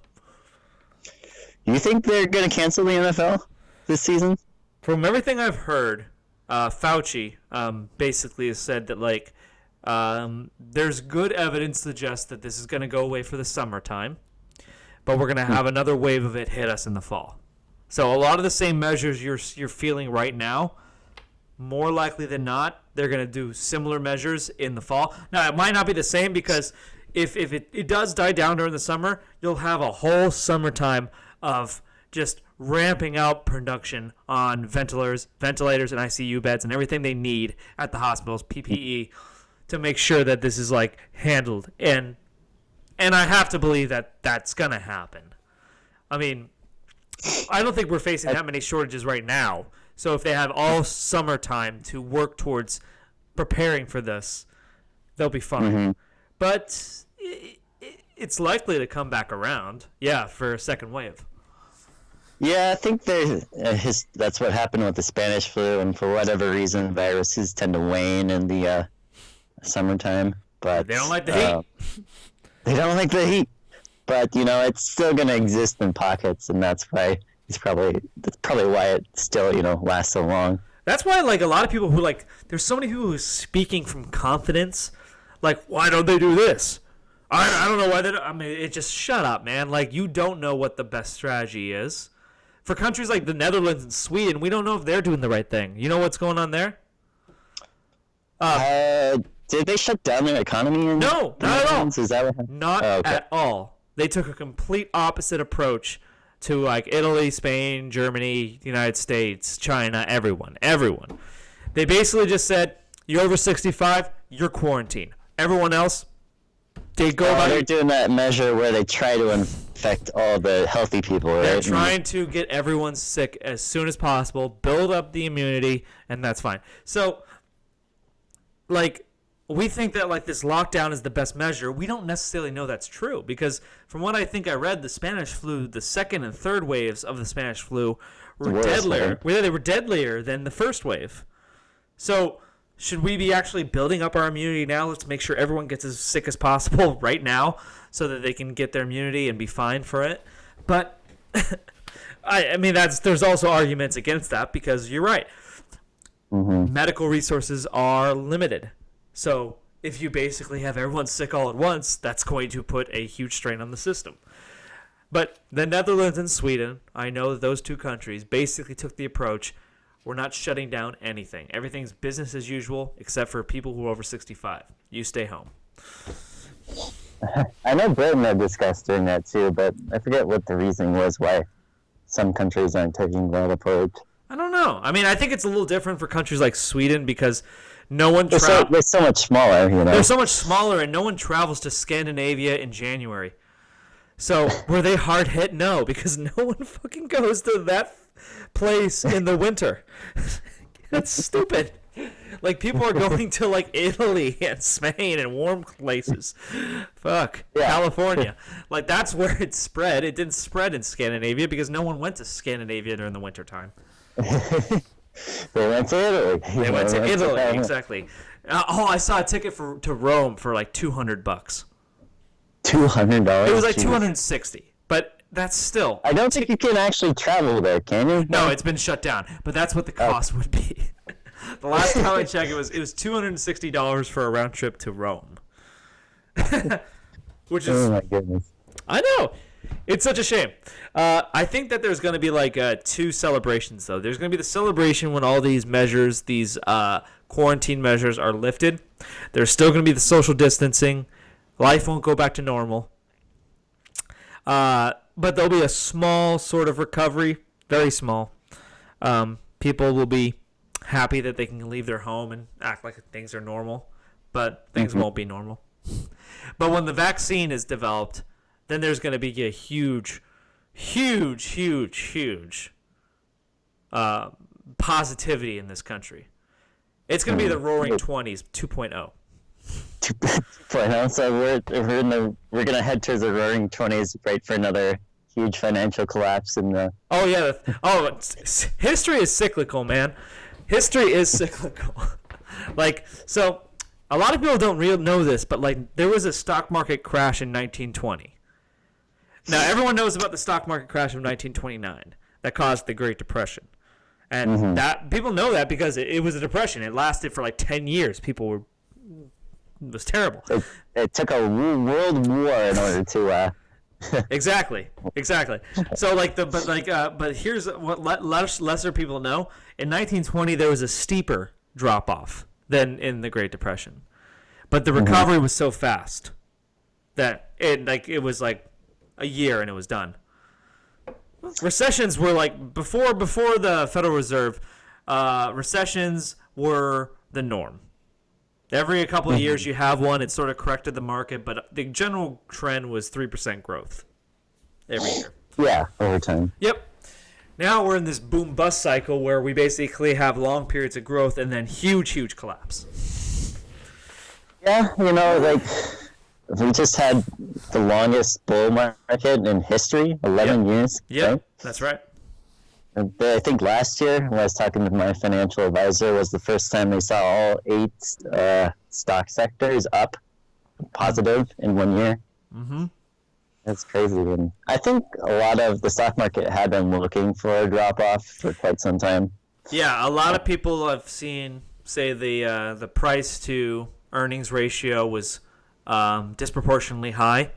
Do you think they're going to cancel the NFL this season? From everything I've heard, Fauci basically has said that there's good evidence to suggest that this is going to go away for the summertime, but we're going to have another wave of it hit us in the fall. So a lot of the same measures you're feeling right now, more likely than not, they're going to do similar measures in the fall. Now, it might not be the same because if it does die down during the summer, you'll have a whole summertime of just ramping out production on ventilators and ICU beds and everything they need at the hospitals, PPE, to make sure that this is handled. And I have to believe that that's going to happen. I mean, I don't think we're facing that many shortages right now. So if they have all summertime to work towards preparing for this, they'll be fine. Mm-hmm. But it's likely to come back around, for a second wave. Yeah, I think that's what happened with the Spanish flu, and for whatever reason, viruses tend to wane in the summertime. But they don't like the heat. They don't like the heat. But it's still going to exist in pockets, and that's probably why it still lasts so long. That's why a lot of people who there's so many people who are speaking from confidence. Why don't they do this? I don't know why they don't. I mean, it just shut up, man. You don't know what the best strategy is. For countries like the Netherlands and Sweden, we don't know if they're doing the right thing. You know what's going on there? Did they shut down their economy? No, not at all. Is that what happened? Not at all. They took a complete opposite approach to Italy, Spain, Germany, United States, China, everyone. They basically just said, you're over 65, you're quarantined. Everyone else, they go by. They're doing that measure where they try to infect all the healthy people, right? They're trying to get everyone sick as soon as possible, build up the immunity, and that's fine. So, we think that this lockdown is the best measure. We don't necessarily know that's true because from what I think I read, the Spanish flu, the second and third waves of the Spanish flu were deadlier. They were deadlier than the first wave. So should we be actually building up our immunity now? Let's make sure everyone gets as sick as possible right now so that they can get their immunity and be fine for it. But I mean, there's also arguments against that because you're right. Mm-hmm. Medical resources are limited. So if you basically have everyone sick all at once, that's going to put a huge strain on the system. But the Netherlands and Sweden, I know those two countries basically took the approach, we're not shutting down anything. Everything's business as usual except for people who are over 65. You stay home. I know Britain had discussed doing that too, but I forget what the reasoning was why some countries aren't taking that approach. I don't know. I mean, I think it's a little different for countries like Sweden because no one they're so much smaller, They're so much smaller, and no one travels to Scandinavia in January. So were they hard hit? No, because no one fucking goes to that place in the winter. That's stupid. People are going to Italy and Spain and warm places. Fuck. Yeah. California. That's where it spread. It didn't spread in Scandinavia because no one went to Scandinavia during the winter time. They went to Italy. They went to Italy, exactly. I saw a ticket to Rome for $200. $200? It was $260, but that's still. I don't think you can actually travel there, can you? No, it's been shut down, but that's what the cost would be. The last time I checked, it was $260 for a round trip to Rome. Which is. Oh my goodness. I know. It's such a shame. I think that there's going to be two celebrations, though. There's going to be the celebration when all these measures, these quarantine measures are lifted. There's still going to be the social distancing. Life won't go back to normal. But but there'll be a small sort of recovery, very small. People will be happy that they can leave their home and act like things are normal, but things won't be normal. But when the vaccine is developed, then there's going to be a huge positivity in this country. It's going to be the Roaring 20s 2.0. 2.0. So we're gonna head towards the Roaring 20s, right, for another huge financial collapse in the. Oh yeah. History is cyclical, man. History is cyclical. Like, so a lot of people don't know this, but like there was a stock market crash in 1920. Now everyone knows about the stock market crash of 1929 that caused the Great Depression, and that people know that because it was a depression. It lasted for like 10 years. It was terrible. It took a world war in order to. Exactly. So but here's what lesser people know. In 1920, there was a steeper drop off than in the Great Depression, but the recovery was so fast that it was like a year and it was done. Recessions were like before the Federal Reserve. Recessions were the norm. Every couple of years you have one. It sort of corrected the market, but the general trend was 3% growth every year. Yeah, over time. Yep. Now we're in this boom-bust cycle where we basically have long periods of growth and then huge collapse. Yeah, like we just had the longest bull market in history, 11 years. Yeah, right? That's right. I think last year, when I was talking to my financial advisor, was the first time they saw all 8 stock sectors up positive in 1 year. Mm-hmm. That's crazy. And I think a lot of the stock market had been looking for a drop-off for quite some time. Yeah, a lot of people I've seen say the price to earnings ratio was disproportionately high,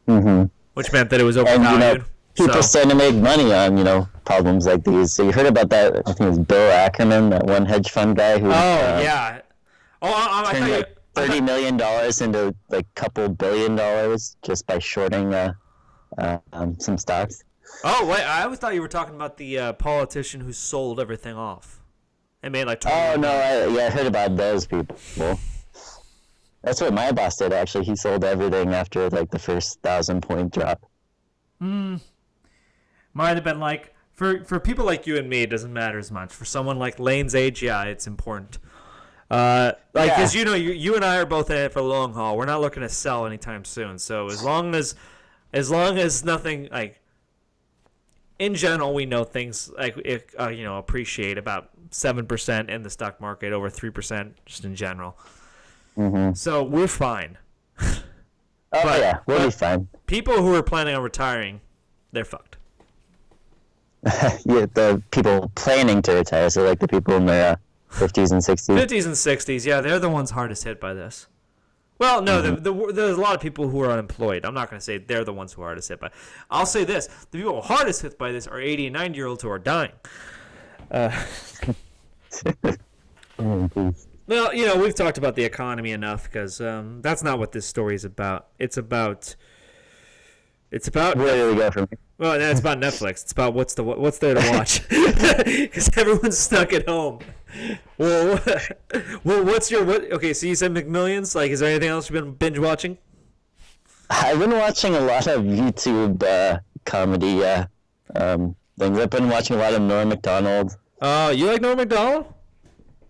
which meant that it was overvalued. And, people starting to make money on, problems like these. So you heard about that, I think it was Bill Ackerman, that one hedge fund guy who yeah. I turned like $30 million into like a couple $1 billion just by shorting some stocks. Oh, wait, I always thought you were talking about the politician who sold everything off and made like $20 million. No, I heard about those people. That's what my boss did, actually. He sold everything after like the first 1,000-point drop. Might have been like, for people like you and me, it doesn't matter as much. For someone like Lane's age, yeah, it's important. Because you and I are both in it for the long haul. We're not looking to sell anytime soon. So as long as nothing like, in general, we know things like appreciate about 7% in the stock market, over 3% just in general. So we're fine. We'll be fine. People who are planning on retiring, they're fucked. Yeah, the people planning to retire, so like the people in their 50s and 60s. 50s and 60s, yeah, they're the ones hardest hit by this. Well, no, there's a lot of people who are unemployed. I'm not going to say they're the ones who are hardest hit by it. I'll say this. The people hardest hit by this are 80 and 90-year-olds who are dying. Well, we've talked about the economy enough because that's not what this story is about. It's about where do we go from here? Well, it's about Netflix. It's about what's there to watch because everyone's stuck at home. Well, okay, so you said McMillions. Like, is there anything else you've been binge watching? I've been watching a lot of YouTube comedy things. I've been watching a lot of Norm Macdonald. Oh, you like Norm Macdonald?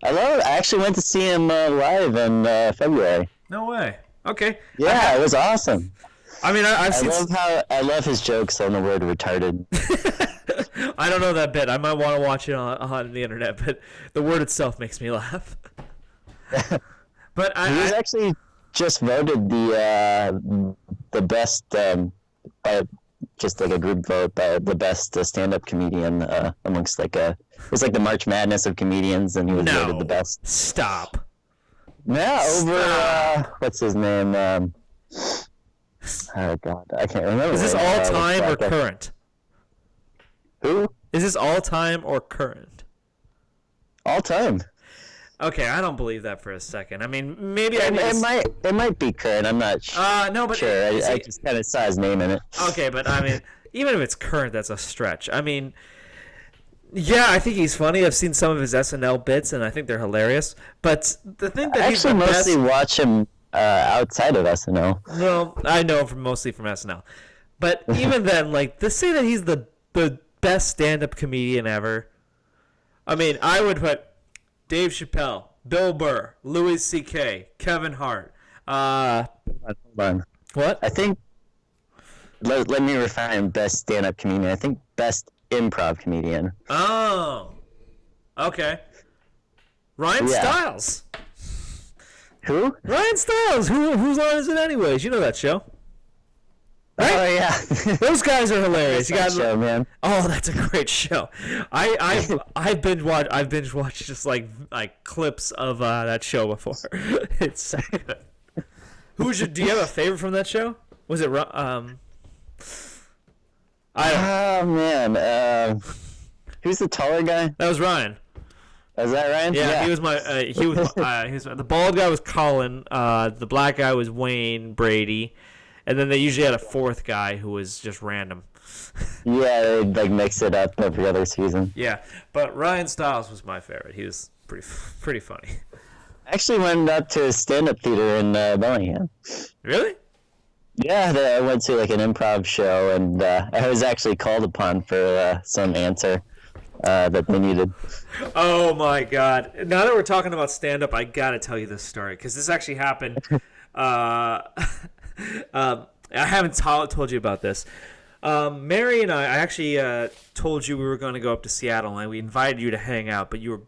I actually went to see him live in February. No way. Okay. Yeah, it was awesome. I mean, I love his jokes on the word retarded. I don't know that bit. I might want to watch it on the internet, but the word itself makes me laugh. But he was actually just voted the best by just like a group vote by the best stand-up comedian amongst it was like the March Madness of comedians, and he was voted the best. Stop. Yeah, over what's his name? Oh God, I can't remember. Is this all time or current? Who? Is this all time or current? All time. Okay, I don't believe that for a second. I mean, maybe it might be current. I'm not no, but sure. I just kind of saw his name in it. Okay, but I mean, even if it's current, that's a stretch. I mean, yeah, I think he's funny. I've seen some of his SNL bits, and I think they're hilarious. But the thing that I he's actually the best, mostly watch him outside of SNL. well, I know him mostly from SNL. But even then, like, to say that he's the best stand-up comedian ever, I mean, I would put Dave Chappelle, Bill Burr, Louis C.K., Kevin Hart. Hold on. What? I think, let me refine best stand-up comedian. I think best improv comedian. Oh. Okay. Ryan Yeah. Stiles. Who? Ryan Stiles. Whose line is it anyways? You know that show. Right? Oh, yeah. Those guys are hilarious. You That got show, man. Oh, that's a great show. I've binge watched just like clips of that show before. It's so good. Do you have a favorite from that show? Was it Oh, man. Who's the taller guy? that was Ryan. Is that Ryan? Yeah, he was the bald guy was Colin, the black guy was Wayne Brady, and then they usually had a fourth guy who was just random. Yeah, they like mix it up every other season. Yeah, but Ryan Stiles was my favorite. He was pretty funny. I actually went up to a stand-up theater in Bellingham. Really? Yeah, I went to like an improv show, and I was actually called upon for some answer that they needed. Oh my God! Now that we're talking about stand-up, I gotta tell you this story because this actually happened. I haven't told you about this. Mary and I actually told you we were going to go up to Seattle, and we invited you to hang out, but you were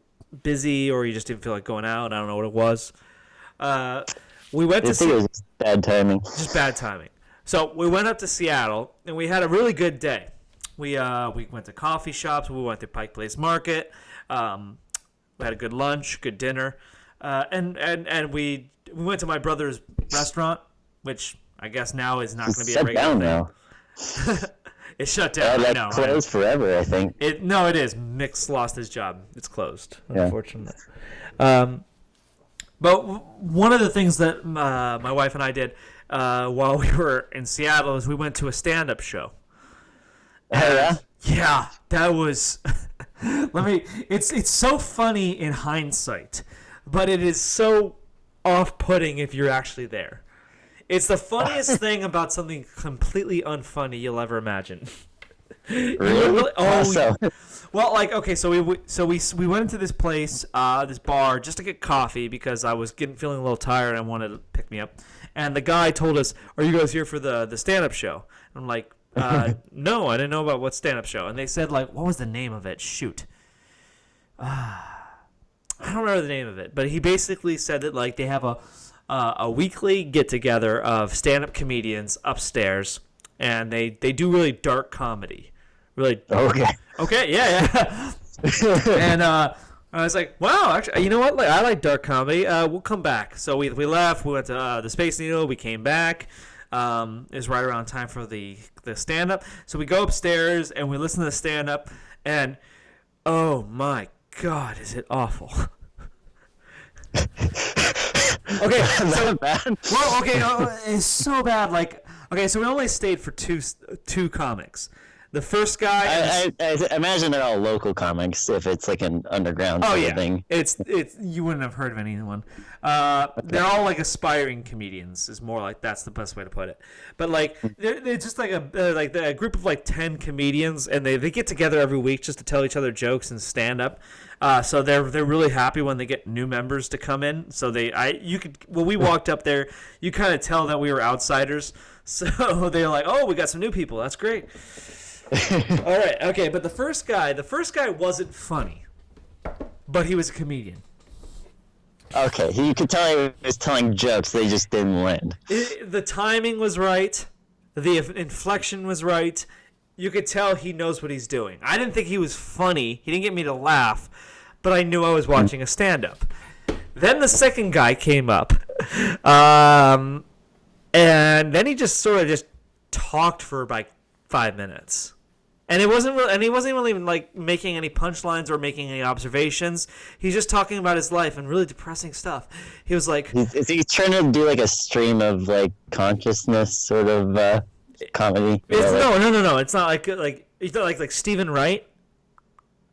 busy or you just didn't feel like going out. I don't know what it was. We went to I think it was just bad timing. Just bad timing. So we went up to Seattle, and we had a really good day. We went to coffee shops. We went to Pike Place Market. We had a good lunch, good dinner, and we went to my brother's restaurant, which I guess now is not going to be a regular down thing. now. It's shut down. Like I know. closed forever, I think. It is. Mick's lost his job. It's closed, Yeah. unfortunately. But one of the things that my wife and I did while we were in Seattle is we went to a stand-up show. Yeah? Yeah, that was. It's so funny in hindsight, but it is so off-putting if you're actually there. It's the funniest thing about something completely unfunny you'll ever imagine. Really? Oh, yeah. Well, like, okay, so we went into this place, this bar, just to get coffee because I was feeling a little tired and I wanted to pick me up. And the guy told us, "Are you guys here for the stand-up show?" And I'm like, "No, I didn't know about what stand-up show." And they said, like, what was the name of it? Shoot. I don't remember the name of it, but he basically said that, like, they have a weekly get-together of stand-up comedians upstairs, and they do really dark comedy. Really. Okay, yeah. And I was like, wow, actually, you know what? Like, I like dark comedy. We'll come back. So we left. We went to the Space Needle. We came back. It was right around time for the stand-up. So we go upstairs, and we listen to the stand-up, and oh, my God, is it awful. Okay, so bad. Well, okay, it's so bad. Like, okay, so we only stayed for two comics. The first guy. I imagine they're all local comics if it's like an underground sort of thing. It's you wouldn't have heard of anyone. They're all like aspiring comedians. Is more like that's the best way to put it. But like they're just like a group of like 10 comedians, and they get together every week just to tell each other jokes and stand up. So they're really happy when they get new members to come in. So when we walked up there, you kind of tell that we were outsiders. So they're like, "Oh, we got some new people. That's great." All right, okay, but the first guy wasn't funny, but he was a comedian. Okay, you could tell he was telling jokes, they just didn't land. The timing was right, the inflection was right. You could tell he knows what he's doing. I didn't think he was funny. He didn't get me to laugh, but I knew I was watching a stand-up. Then the second guy came up, and then he just sort of just talked for like 5 minutes. And he wasn't really like making any punchlines or making any observations. He's just talking about his life and really depressing stuff. He was like, is he trying to do like a stream of like consciousness sort of comedy. No. It's not like you know, like Stephen Wright.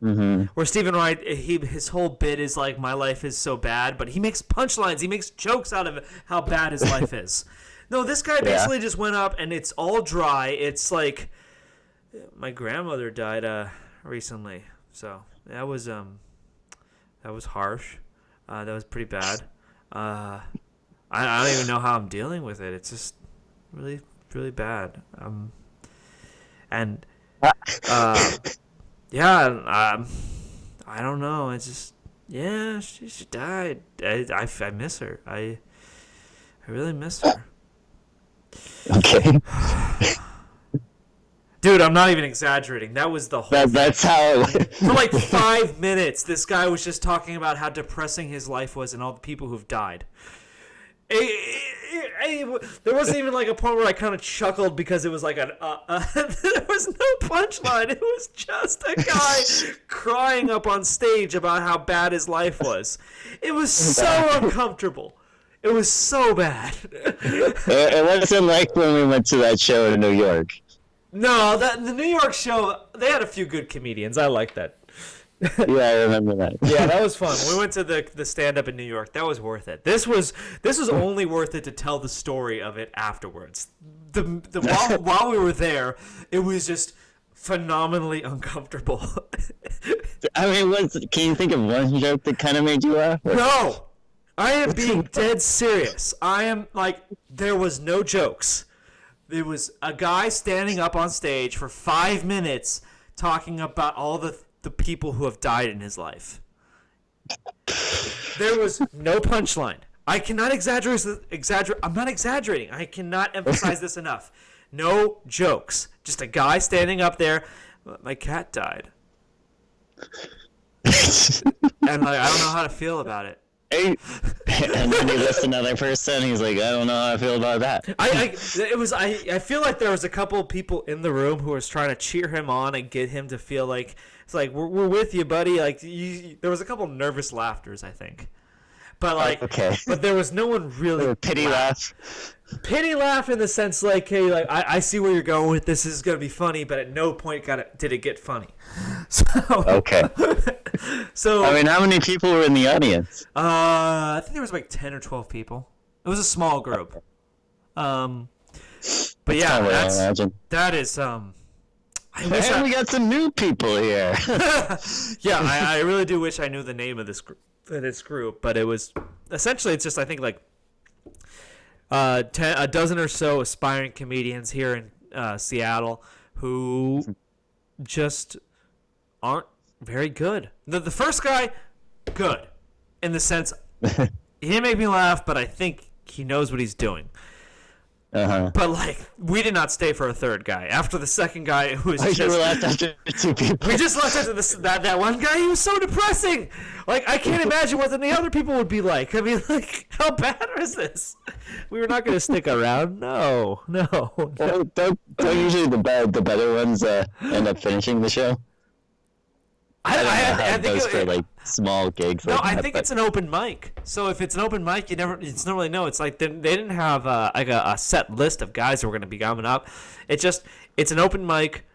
Mm-hmm. Where Stephen Wright, his whole bit is like, my life is so bad, but he makes punchlines, he makes jokes out of how bad his life is. No, this guy basically just went up and it's all dry. It's like, my grandmother died recently, so that was harsh. That was pretty bad. I don't even know how I'm dealing with it. It's just really, really bad. I don't know. It's just, she died. I miss her. I really miss her. Okay. Dude, I'm not even exaggerating. That was the whole That's how it For like 5 minutes, this guy was just talking about how depressing his life was and all the people who've died. There wasn't even like a point where I kind of chuckled because it was like there was no punchline. It was just a guy crying up on stage about how bad his life was. It was so uncomfortable. It was so bad. It wasn't like when we went to that show in New York. No, the New York show, they had a few good comedians. I like that. Yeah, I remember that. Yeah, that was fun. We went to the stand-up in New York. That was worth it. This was only worth it to tell the story of it afterwards. While we were there, it was just phenomenally uncomfortable. I mean, can you think of one joke that kind of made you laugh? No! I am being dead serious. There was no jokes. There was a guy standing up on stage for 5 minutes talking about all the people who have died in his life. There was no punchline. I cannot exaggerate. I'm not exaggerating. I cannot emphasize this enough. No jokes. Just a guy standing up there. My cat died. And I don't know how to feel about it. And then you list another person. He's like, I don't know how I feel about that. I feel like there was a couple of people in the room who was trying to cheer him on and get him to feel like it's like we're with you, buddy. Like there was a couple nervous laughters, I think, but okay. But there was no one really pity laugh. Pity laugh in the sense like, hey, like I see where you're going with this. This is gonna be funny, but at no point did it get funny. So okay. So I mean, how many people were in the audience? I think there was like 10 or 12 people. It was a small group. But yeah, that is we got some new people here. Yeah, I really do wish I knew the name of this group, but it was essentially, it's just, I think, like a dozen or so aspiring comedians here in Seattle who just aren't very good. The first guy, good, in the sense he didn't make me laugh, but I think he knows what he's doing. Uh-huh. But like, we did not stay for a third guy. After the second guy, it was just. You were left after 2 people. We just left after that one guy. He was so depressing. Like, I can't imagine what the other people would be like. I mean, like, how bad is this? We were not going to stick around. No. Don't usually the better ones end up finishing the show? I think those for like small gigs. No, like I that, think it's an open mic. So if it's an open mic, it's not really no. It's like they didn't have like a set list of guys who were going to be coming up. It's an open mic.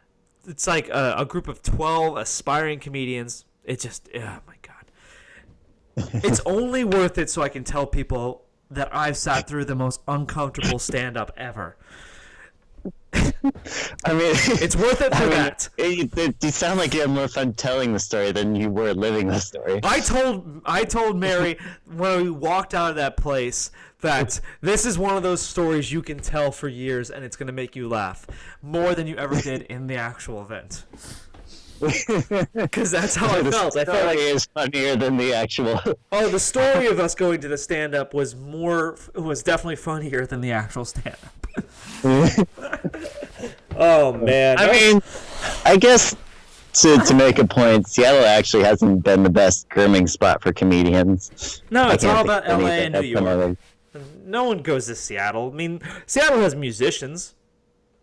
It's like a group of 12 aspiring comedians. It just, oh my god. It's only worth it so I can tell people that I've sat through the most uncomfortable stand-up ever. I mean, it's worth it for that. You sound like you had more fun telling the story than you were living the story. I told Mary when we walked out of that place that this is one of those stories you can tell for years and it's going to make you laugh more than you ever did in the actual event. Because that's how I felt. I felt like it is funnier than the actual. Oh, the story of us going to the stand-up was definitely funnier than the actual stand-up. Oh man! I mean, I guess to make a point, Seattle actually hasn't been the best grooming spot for comedians. No, it's all about LA and New York. No one goes to Seattle. I mean, Seattle has musicians,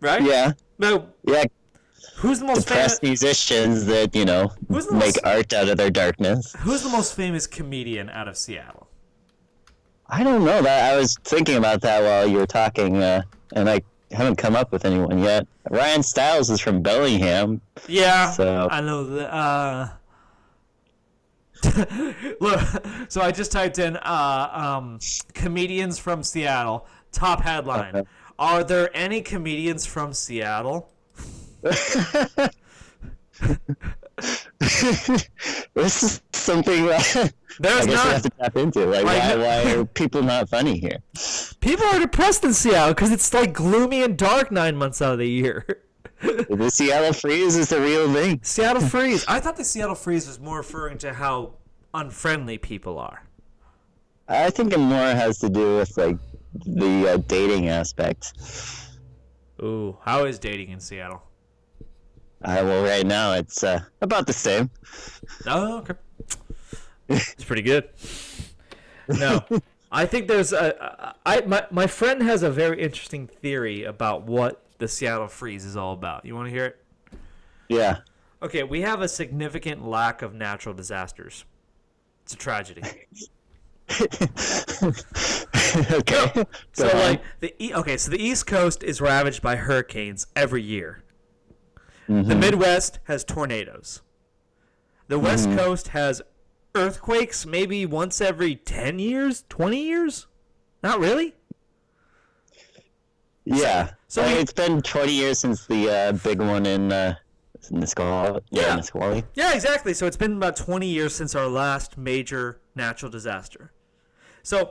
right? Yeah. No. Yeah. Who's the most depressed musicians that make art out of their darkness? Who's the most famous comedian out of Seattle? I don't know. That I was thinking about that while you were talking, and I haven't come up with anyone yet. Ryan Stiles is from Bellingham. Yeah, So I know that. Look, so I just typed in comedians from Seattle. Top headline. Are there any comedians from Seattle? this is something that There's I guess we not. have to tap into. Like, why are people not funny here? People are depressed in Seattle because it's like gloomy and dark 9 months out of the year. The Seattle freeze is the real thing. Seattle freeze. I thought the Seattle freeze was more referring to how unfriendly people are. I think it more has to do with like the dating aspect. Ooh, how is dating in Seattle? Well, right now it's about the same. Oh, okay. It's pretty good. No, I think there's my friend has a very interesting theory about what the Seattle freeze is all about. You want to hear it? Yeah. Okay, we have a significant lack of natural disasters. It's a tragedy. Okay. So like so the East Coast is ravaged by hurricanes every year. Mm-hmm. The Midwest has tornadoes. The West Coast has earthquakes maybe once every 10 years, 20 years? Not really? Yeah. So it's been 20 years since the big one in Nisqually. Yeah. Nisqually. Yeah, exactly. So it's been about 20 years since our last major natural disaster. So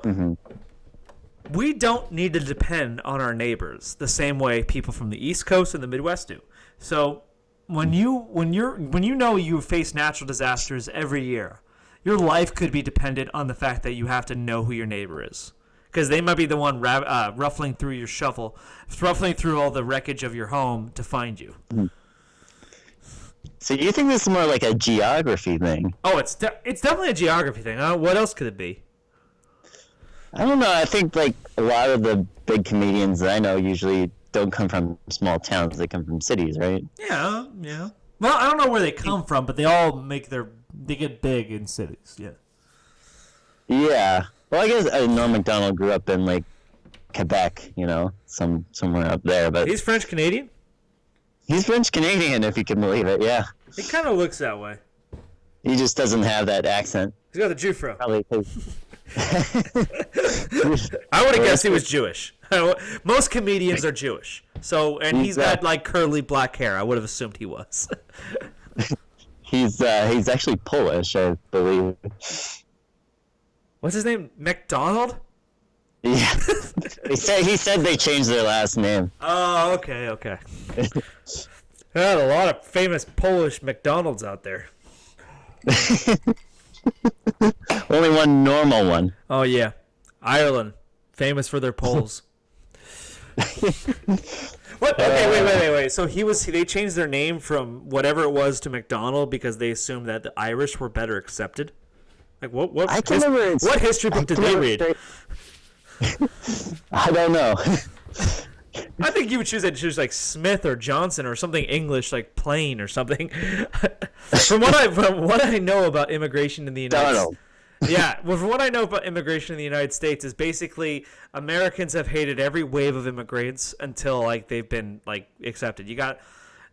we don't need to depend on our neighbors the same way people from the East Coast and the Midwest do. So when you know you face natural disasters every year, your life could be dependent on the fact that you have to know who your neighbor is, because they might be the one ruffling through your shovel, ruffling through all the wreckage of your home to find you. So you think this is more like a geography thing? Oh, it's definitely a geography thing. What else could it be? I don't know. I think like a lot of the big comedians that I know usually don't come from small towns. They come from cities, right? Yeah. Well, I don't know where they come from, but they all they get big in cities. Yeah. Yeah. Well, I guess Norm Macdonald grew up in like Quebec, somewhere up there. But He's French Canadian. he's French Canadian, if you can believe it. Yeah. It kind of looks that way. He just doesn't have that accent. He's got the Jufro. Probably 'cause- I would have guessed he was Jewish. Most comedians are Jewish. So, and he's got like curly black hair. I would have assumed he was. he's actually Polish, I believe. What's his name? McDonald? Yeah. he said they changed their last name. Oh, okay. There are a lot of famous Polish McDonald's out there. Only one normal one. Oh yeah, Ireland, famous for their poles. What? Okay, wait. So they changed their name from whatever it was to McDonald because they assumed that the Irish were better accepted. Like what? I can't remember. What history book did they read? I don't know. I think you would choose like Smith or Johnson or something English, like plain or something. From what I know about immigration in the United States. Yeah, well, from what I know about immigration in the United States is basically Americans have hated every wave of immigrants until like they've been like accepted. You got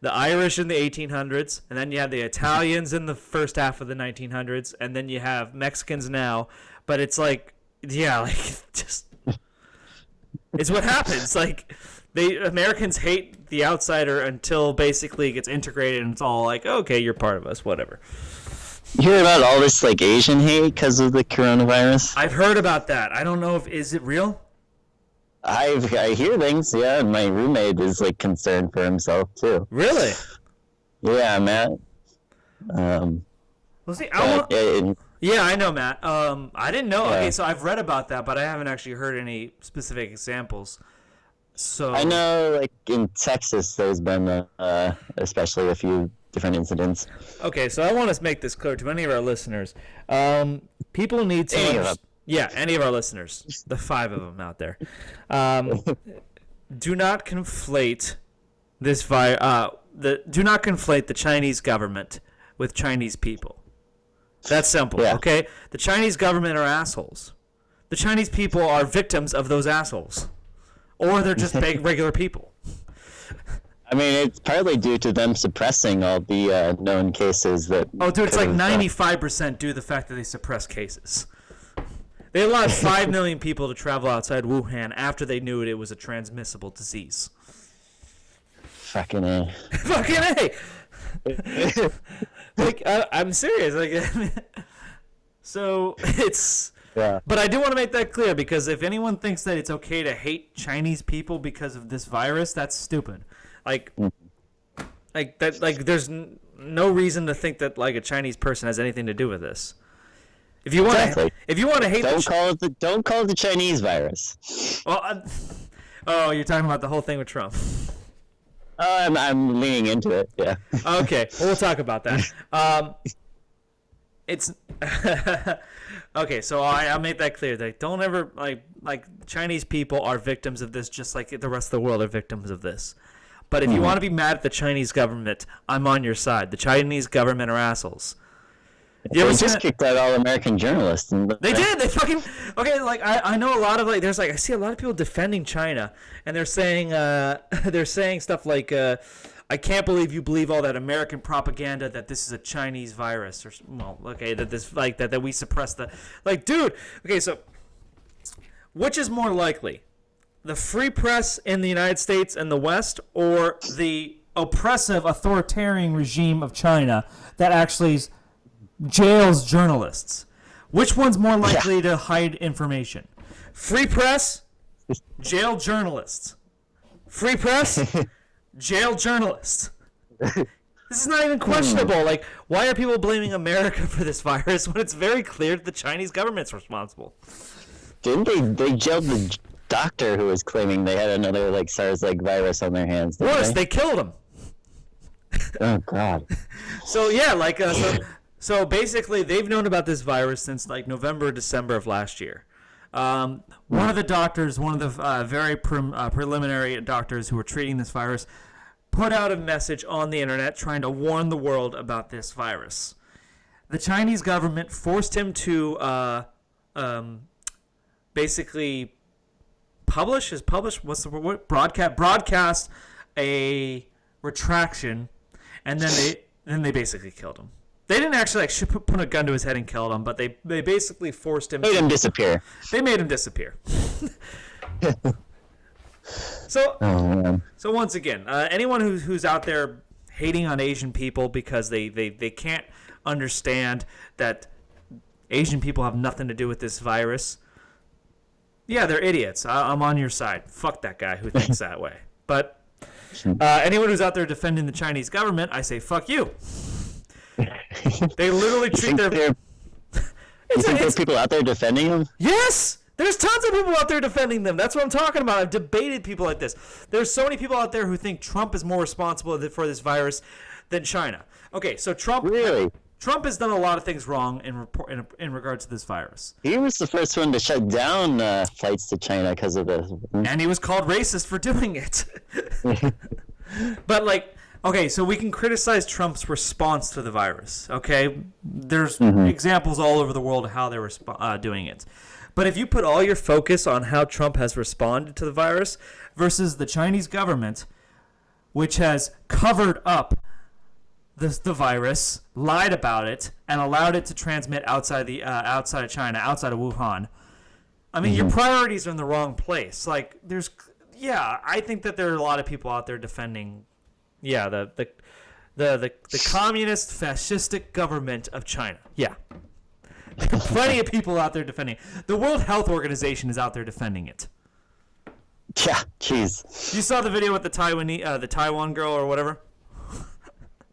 the Irish in the 1800s, and then you had the Italians in the first half of the 1900s, and then you have Mexicans now. But it's like, yeah, like just it's what happens. Like Americans hate the outsider until basically it gets integrated, and it's all like, okay, you're part of us, whatever. You hear about all this like Asian hate because of the coronavirus? I've heard about that. I don't know is it real? I hear things, yeah, and my roommate is like concerned for himself too. Really? Yeah, Matt. Well, see, yeah, I know, Matt. I didn't know. Yeah. Okay, so I've read about that, but I haven't actually heard any specific examples. So I know, like in Texas, there's been especially a few different incidents. Okay, so I want to make this clear to any of our listeners. People need to... Any of them. Yeah, any of our listeners. The 5 of them out there. Do not conflate this do not conflate the Chinese government with Chinese people. That's simple, Yeah. okay? The Chinese government are assholes. The Chinese people are victims of those assholes. Or they're just regular people. I mean, it's partly due to them suppressing all the known cases that. Oh, dude, it's like 95% due to the fact that they suppress cases. They allowed 5 million people to travel outside Wuhan after they knew it was a transmissible disease. Fucking A. Fucking A! Like, I'm serious. Like, so, it's... Yeah. But I do want to make that clear, because if anyone thinks that it's okay to hate Chinese people because of this virus, that's stupid. Like that. Like, there's no reason to think that like a Chinese person has anything to do with this. If you want to hate, don't call it the Chinese virus. Well, you're talking about the whole thing with Trump. I'm leaning into it. Yeah. Okay, well, we'll talk about that. It's okay. So I'll make that clear. That don't ever like Chinese people are victims of this, just like the rest of the world are victims of this. But if you want to be mad at the Chinese government, I'm on your side. The Chinese government are assholes. They just kicked out all American journalists. They did. They fucking okay. Like I know a lot of there's I see a lot of people defending China, and they're saying stuff like I can't believe you believe all that American propaganda that this is a Chinese virus, or that this that we suppress the dude. Okay, so which is more likely? The free press in the United States and the West, or the oppressive authoritarian regime of China that actually jails journalists? Which one's more likely to hide information? Free press, jail journalists. Free press, jail journalists. This is not even questionable. Like, why are people blaming America for this virus when it's very clear that the Chinese government's responsible? Didn't they jailed the doctor who was claiming they had another SARS-like virus on their hands? Worse, they killed him. Oh God. So yeah, so basically they've known about this virus since November, December of last year. One of the doctors, one of the very preliminary doctors who were treating this virus, put out a message on the internet trying to warn the world about this virus. The Chinese government forced him to basically broadcast a retraction, and then they basically killed him. They didn't actually put a gun to his head and killed him, but they basically forced him. Made him disappear. They made him disappear. So once again, anyone who's out there hating on Asian people because they can't understand that Asian people have nothing to do with this virus, yeah, they're idiots. I'm on your side. Fuck that guy who thinks that way. But anyone who's out there defending the Chinese government, I say fuck you. They literally treat their... You think there's people out there defending them? Yes! There's tons of people out there defending them. That's what I'm talking about. I've debated people like this. There's so many people out there who think Trump is more responsible for this virus than China. Okay, so Trump... Really? Trump has done a lot of things wrong in regards to this virus. He was the first one to shut down flights to China because of this. And he was called racist for doing it. But okay, so we can criticize Trump's response to the virus, okay? There's examples all over the world of how they're doing it. But if you put all your focus on how Trump has responded to the virus versus the Chinese government, which has covered up the virus, lied about it, and allowed it to transmit outside of China, outside of Wuhan, I mean, your priorities are in the wrong place. I think that there are a lot of people out there defending... Yeah, the communist fascistic government of China. Yeah. There are plenty of people out there defending it. The World Health Organization is out there defending it. Yeah, jeez. You saw the video with the Taiwan girl or whatever?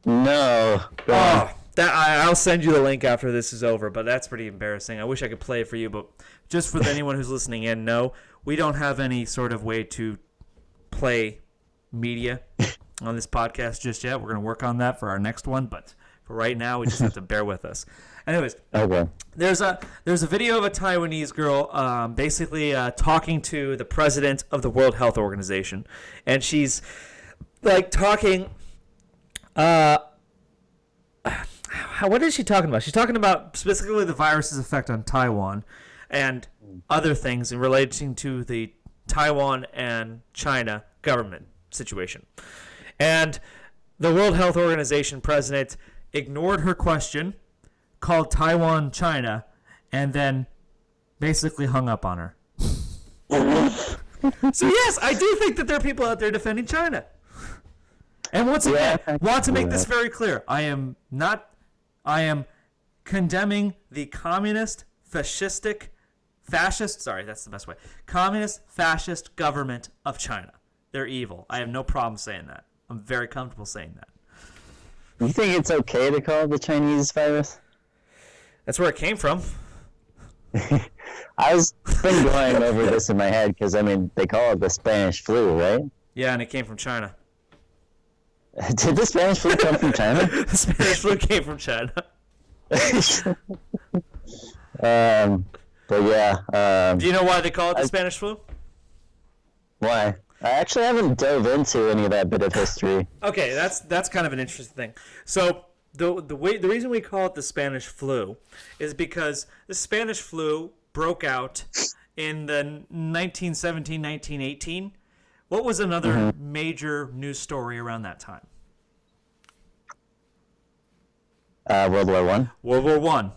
No. I'll send you the link after this is over, but that's pretty embarrassing. I wish I could play it for you, but just for anyone who's listening in, no, we don't have any sort of way to play media on this podcast just yet. We're going to work on that for our next one, but for right now, we just have to bear with us. Anyways, okay. There's a video of a Taiwanese girl basically talking to the president of the World Health Organization, and she's talking. What is she talking about? She's talking about specifically the virus's effect on Taiwan and other things in relating to the Taiwan and China government situation. And the World Health Organization president ignored her question, called Taiwan China, and then basically hung up on her. So yes, I do think that there are people out there defending China. And once again, want to make this very clear. I am condemning the communist, fascist, fascist government of China. They're evil. I have no problem saying that. I'm very comfortable saying that. You think it's okay to call it the Chinese virus? That's where it came from. I was been going over this in my head because, I mean, they call it the Spanish flu, right? Yeah, and it came from China. Did the Spanish flu come from China? The Spanish flu came from China. But yeah. Do you know why they call it the Spanish flu? Why? I actually haven't dove into any of that bit of history. Okay, that's kind of an interesting thing. So the reason we call it the Spanish flu is because the Spanish flu broke out in the 1917-1918. What was another major news story around that time? World War One. World War One.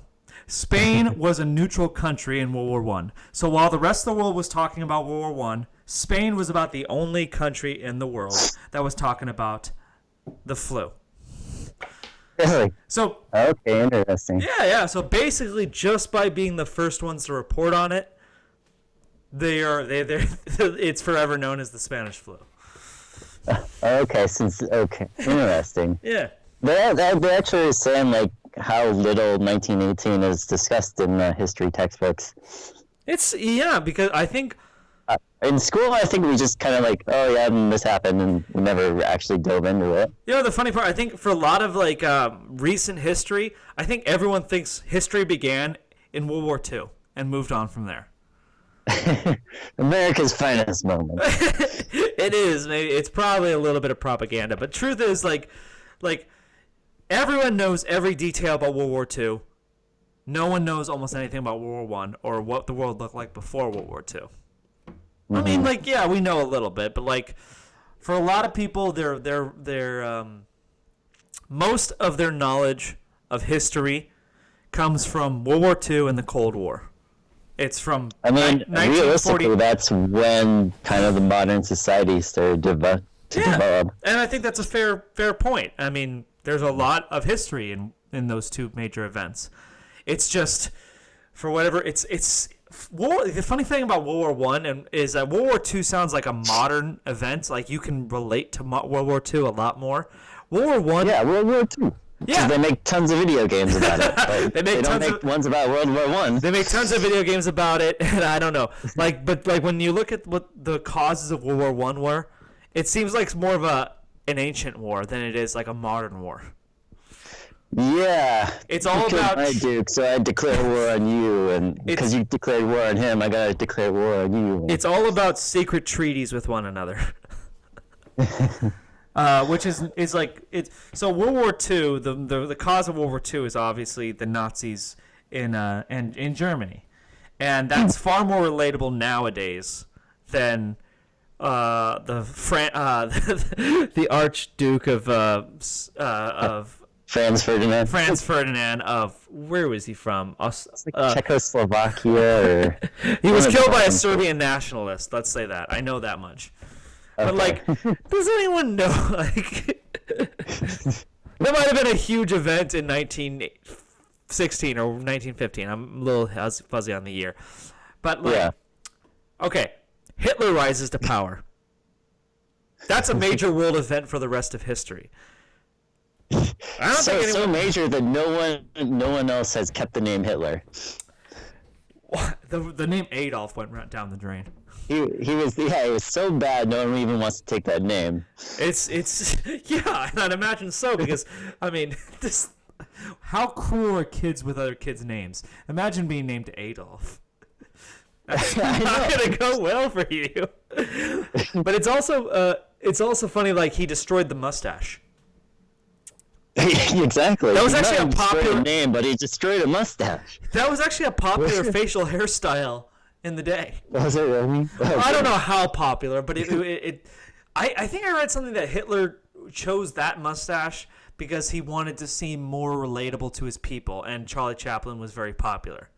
Spain was a neutral country in World War One. So while the rest of the world was talking about World War One, Spain was about the only country in the world that was talking about the flu. Really? So okay, interesting. Yeah. So basically, just by being the first ones to report on it, it's forever known as the Spanish flu. Okay, interesting. Yeah. They actually are saying like how little 1918 is discussed in history textbooks. Because I think in school, I think we just kind of like, oh yeah, this happened, and we never actually dove into it. You know, the funny part, I think for a lot of like recent history, I think everyone thinks history began in World War II and moved on from there. America's finest moment. It is. Maybe it's probably a little bit of propaganda, but truth is like everyone knows every detail about World War II. No one knows almost anything about World War One or what the world looked like before World War II. I mean, like, yeah, we know a little bit, but like, for a lot of people, their most of their knowledge of history comes from World War II and the Cold War. It's from realistically, that's when kind of the modern society started to develop. And I think that's a fair point. I mean, there's a lot of history in those two major events. It's just, for whatever, the funny thing about World War One is that World War II sounds like a modern event. Like, you can relate to World War II a lot more. World War One. Yeah, World War II. Yeah, they make tons of video games about it. Like, they don't make ones about World War One. They make tons of video games about it, and I don't know. But when you look at what the causes of World War One were, it seems like it's more of an ancient war than it is like a modern war. Yeah, it's all about my Duke. So I declare war on you, and because you declared war on him, I gotta declare war on you. It's all about secret treaties with one another. Which is like it's so World War II. The cause of World War II is obviously the Nazis in Germany, and that's far more relatable nowadays than the Archduke of Franz Ferdinand. Franz Ferdinand of, where was he from? Czechoslovakia. Or he was killed by a Serbian nationalist. Let's say that. I know that much. Okay. But like, does anyone know? Like, that might have been a huge event in 1916 or 1915. I'm a little fuzzy on the year, but like, okay, Hitler rises to power. That's a major world event for the rest of history. I don't think so major that no one else has kept the name Hitler. The name Adolf went down the drain. He was so bad no one even wants to take that name. It's yeah, I'd imagine so, because I mean, how cruel are kids with other kids' names? Imagine being named Adolf. That's not gonna go well for you. But it's also funny, like, he destroyed the mustache. Exactly. That was actually a popular name, but he destroyed a mustache. That was actually a popular facial hairstyle in the day. Was it really? I don't know how popular, but I think I read something that Hitler chose that mustache because he wanted to seem more relatable to his people, and Charlie Chaplin was very popular.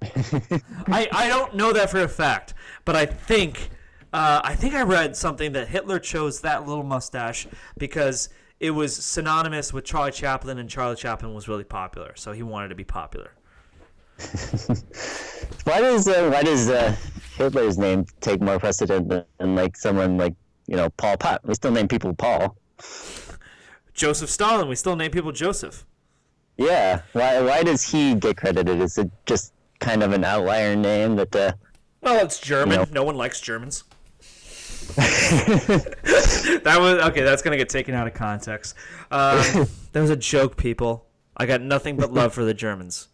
I don't know that for a fact, but I think I read something that Hitler chose that little mustache because it was synonymous with Charlie Chaplin, and Charlie Chaplin was really popular, so he wanted to be popular. Why does Hitler's name take more precedent than like someone like Paul Pot? We still name people Paul. Joseph Stalin, we still name people Joseph. Yeah, why does he get credited? Is it just kind of an outlier name that? Well, it's German. No one likes Germans. That was okay. That's gonna get taken out of context. That was a joke, people. I got nothing but love for the Germans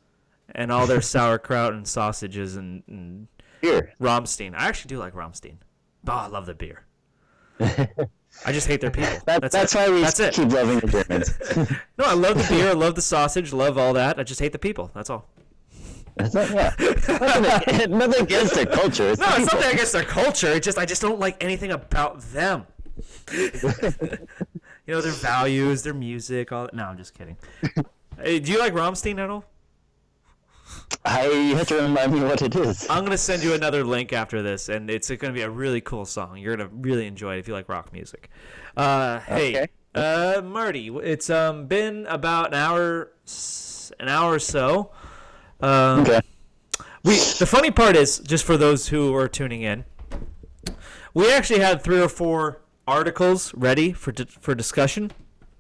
and all their sauerkraut and sausages and beer. Rammstein. I actually do like Rammstein. Oh, I love the beer. I just hate their people. That's why we keep loving the Germans. No, I love the beer. I love the sausage. Love all that. I just hate the people. That's all. Nothing against their culture. It's nothing against their culture. I just don't like anything about them. Their values, their music, all that. No, I'm just kidding. Hey, do you like Rammstein at all? You have to remind me what it is. I'm going to send you another link after this, and it's going to be a really cool song. You're going to really enjoy it if you like rock music. Hey, okay. Marty, it's been about an hour or so. Okay. The funny part is, just for those who are tuning in, we actually had 3 or 4 articles ready for discussion.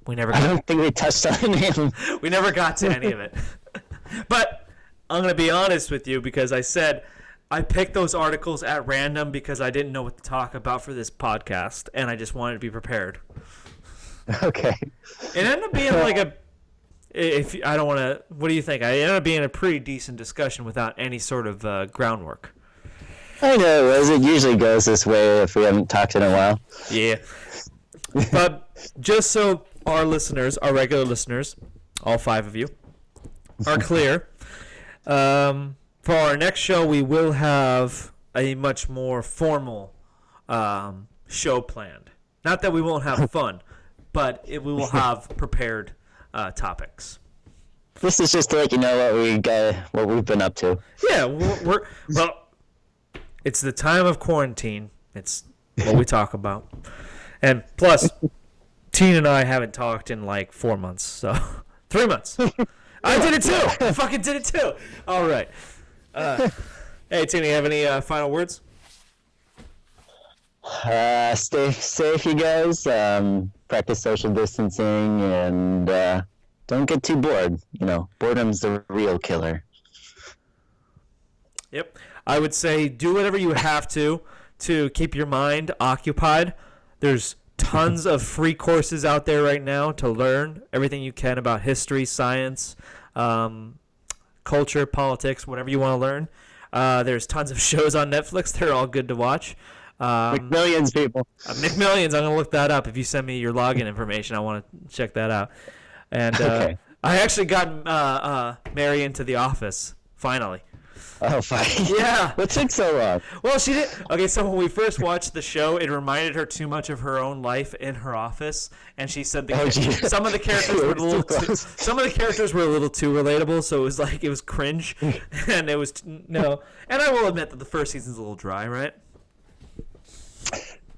I don't think we touched on any of them. We never got to any of it. But I'm going to be honest with you, because I said I picked those articles at random because I didn't know what to talk about for this podcast, and I just wanted to be prepared. Okay. It ended up being like a... I don't want to... What do you think? I ended up being a pretty decent discussion without any sort of groundwork. I know, as it usually goes this way if we haven't talked in a while. Yeah. But just so our listeners, our regular listeners, all 5 of you, are clear, for our next show, we will have a much more formal show planned. Not that we won't have fun, but we will have prepared topics. This is just to let you know what we've been up to. Yeah, well, it's the time of quarantine. It's what we talk about, and plus, Teen and I haven't talked in like 4 months, so 3 months. I did it too. I fucking did it too. All right. Hey, Teen, you have any final words? Stay safe, you guys. Practice social distancing, and don't get too bored. Boredom's the real killer. Yep. I would say do whatever you have to keep your mind occupied. There's tons of free courses out there right now to learn everything you can about history, science, culture, politics, whatever you want to learn. There's tons of shows on Netflix. They're all good to watch. McMillions, people. McMillions. I'm going to look that up. If you send me your login information, I want to check that out. And okay. I actually got Mary into The Office, finally. Oh, fine. Yeah. What took so long? Well, she did. Okay, so when we first watched the show, it reminded her too much of her own life in her office, and she said some of the characters were a little too relatable. So it was cringe, and it was no. And I will admit that the first season's a little dry, right?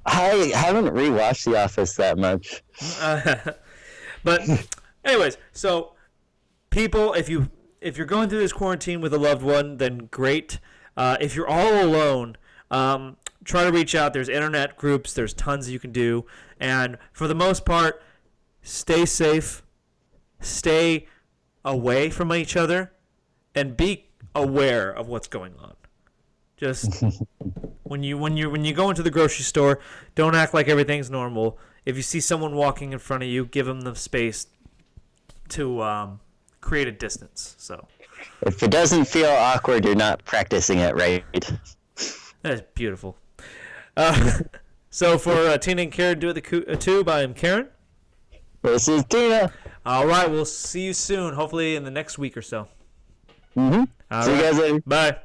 I haven't rewatched The Office that much. But anyways, so people, if you're going through this quarantine with a loved one, then great. If you're all alone, try to reach out. There's internet groups. There's tons you can do. And for the most part, stay safe, stay away from each other, and be aware of what's going on. Just when you go into the grocery store, don't act like everything's normal. If you see someone walking in front of you, give them the space to create a distance. So if it doesn't feel awkward, you're not practicing it right. That is beautiful. So for Tina and Karen do it the tube, I am Karen. This is Tina. All right, we'll see you soon. Hopefully in the next week or so. See you guys later. Bye.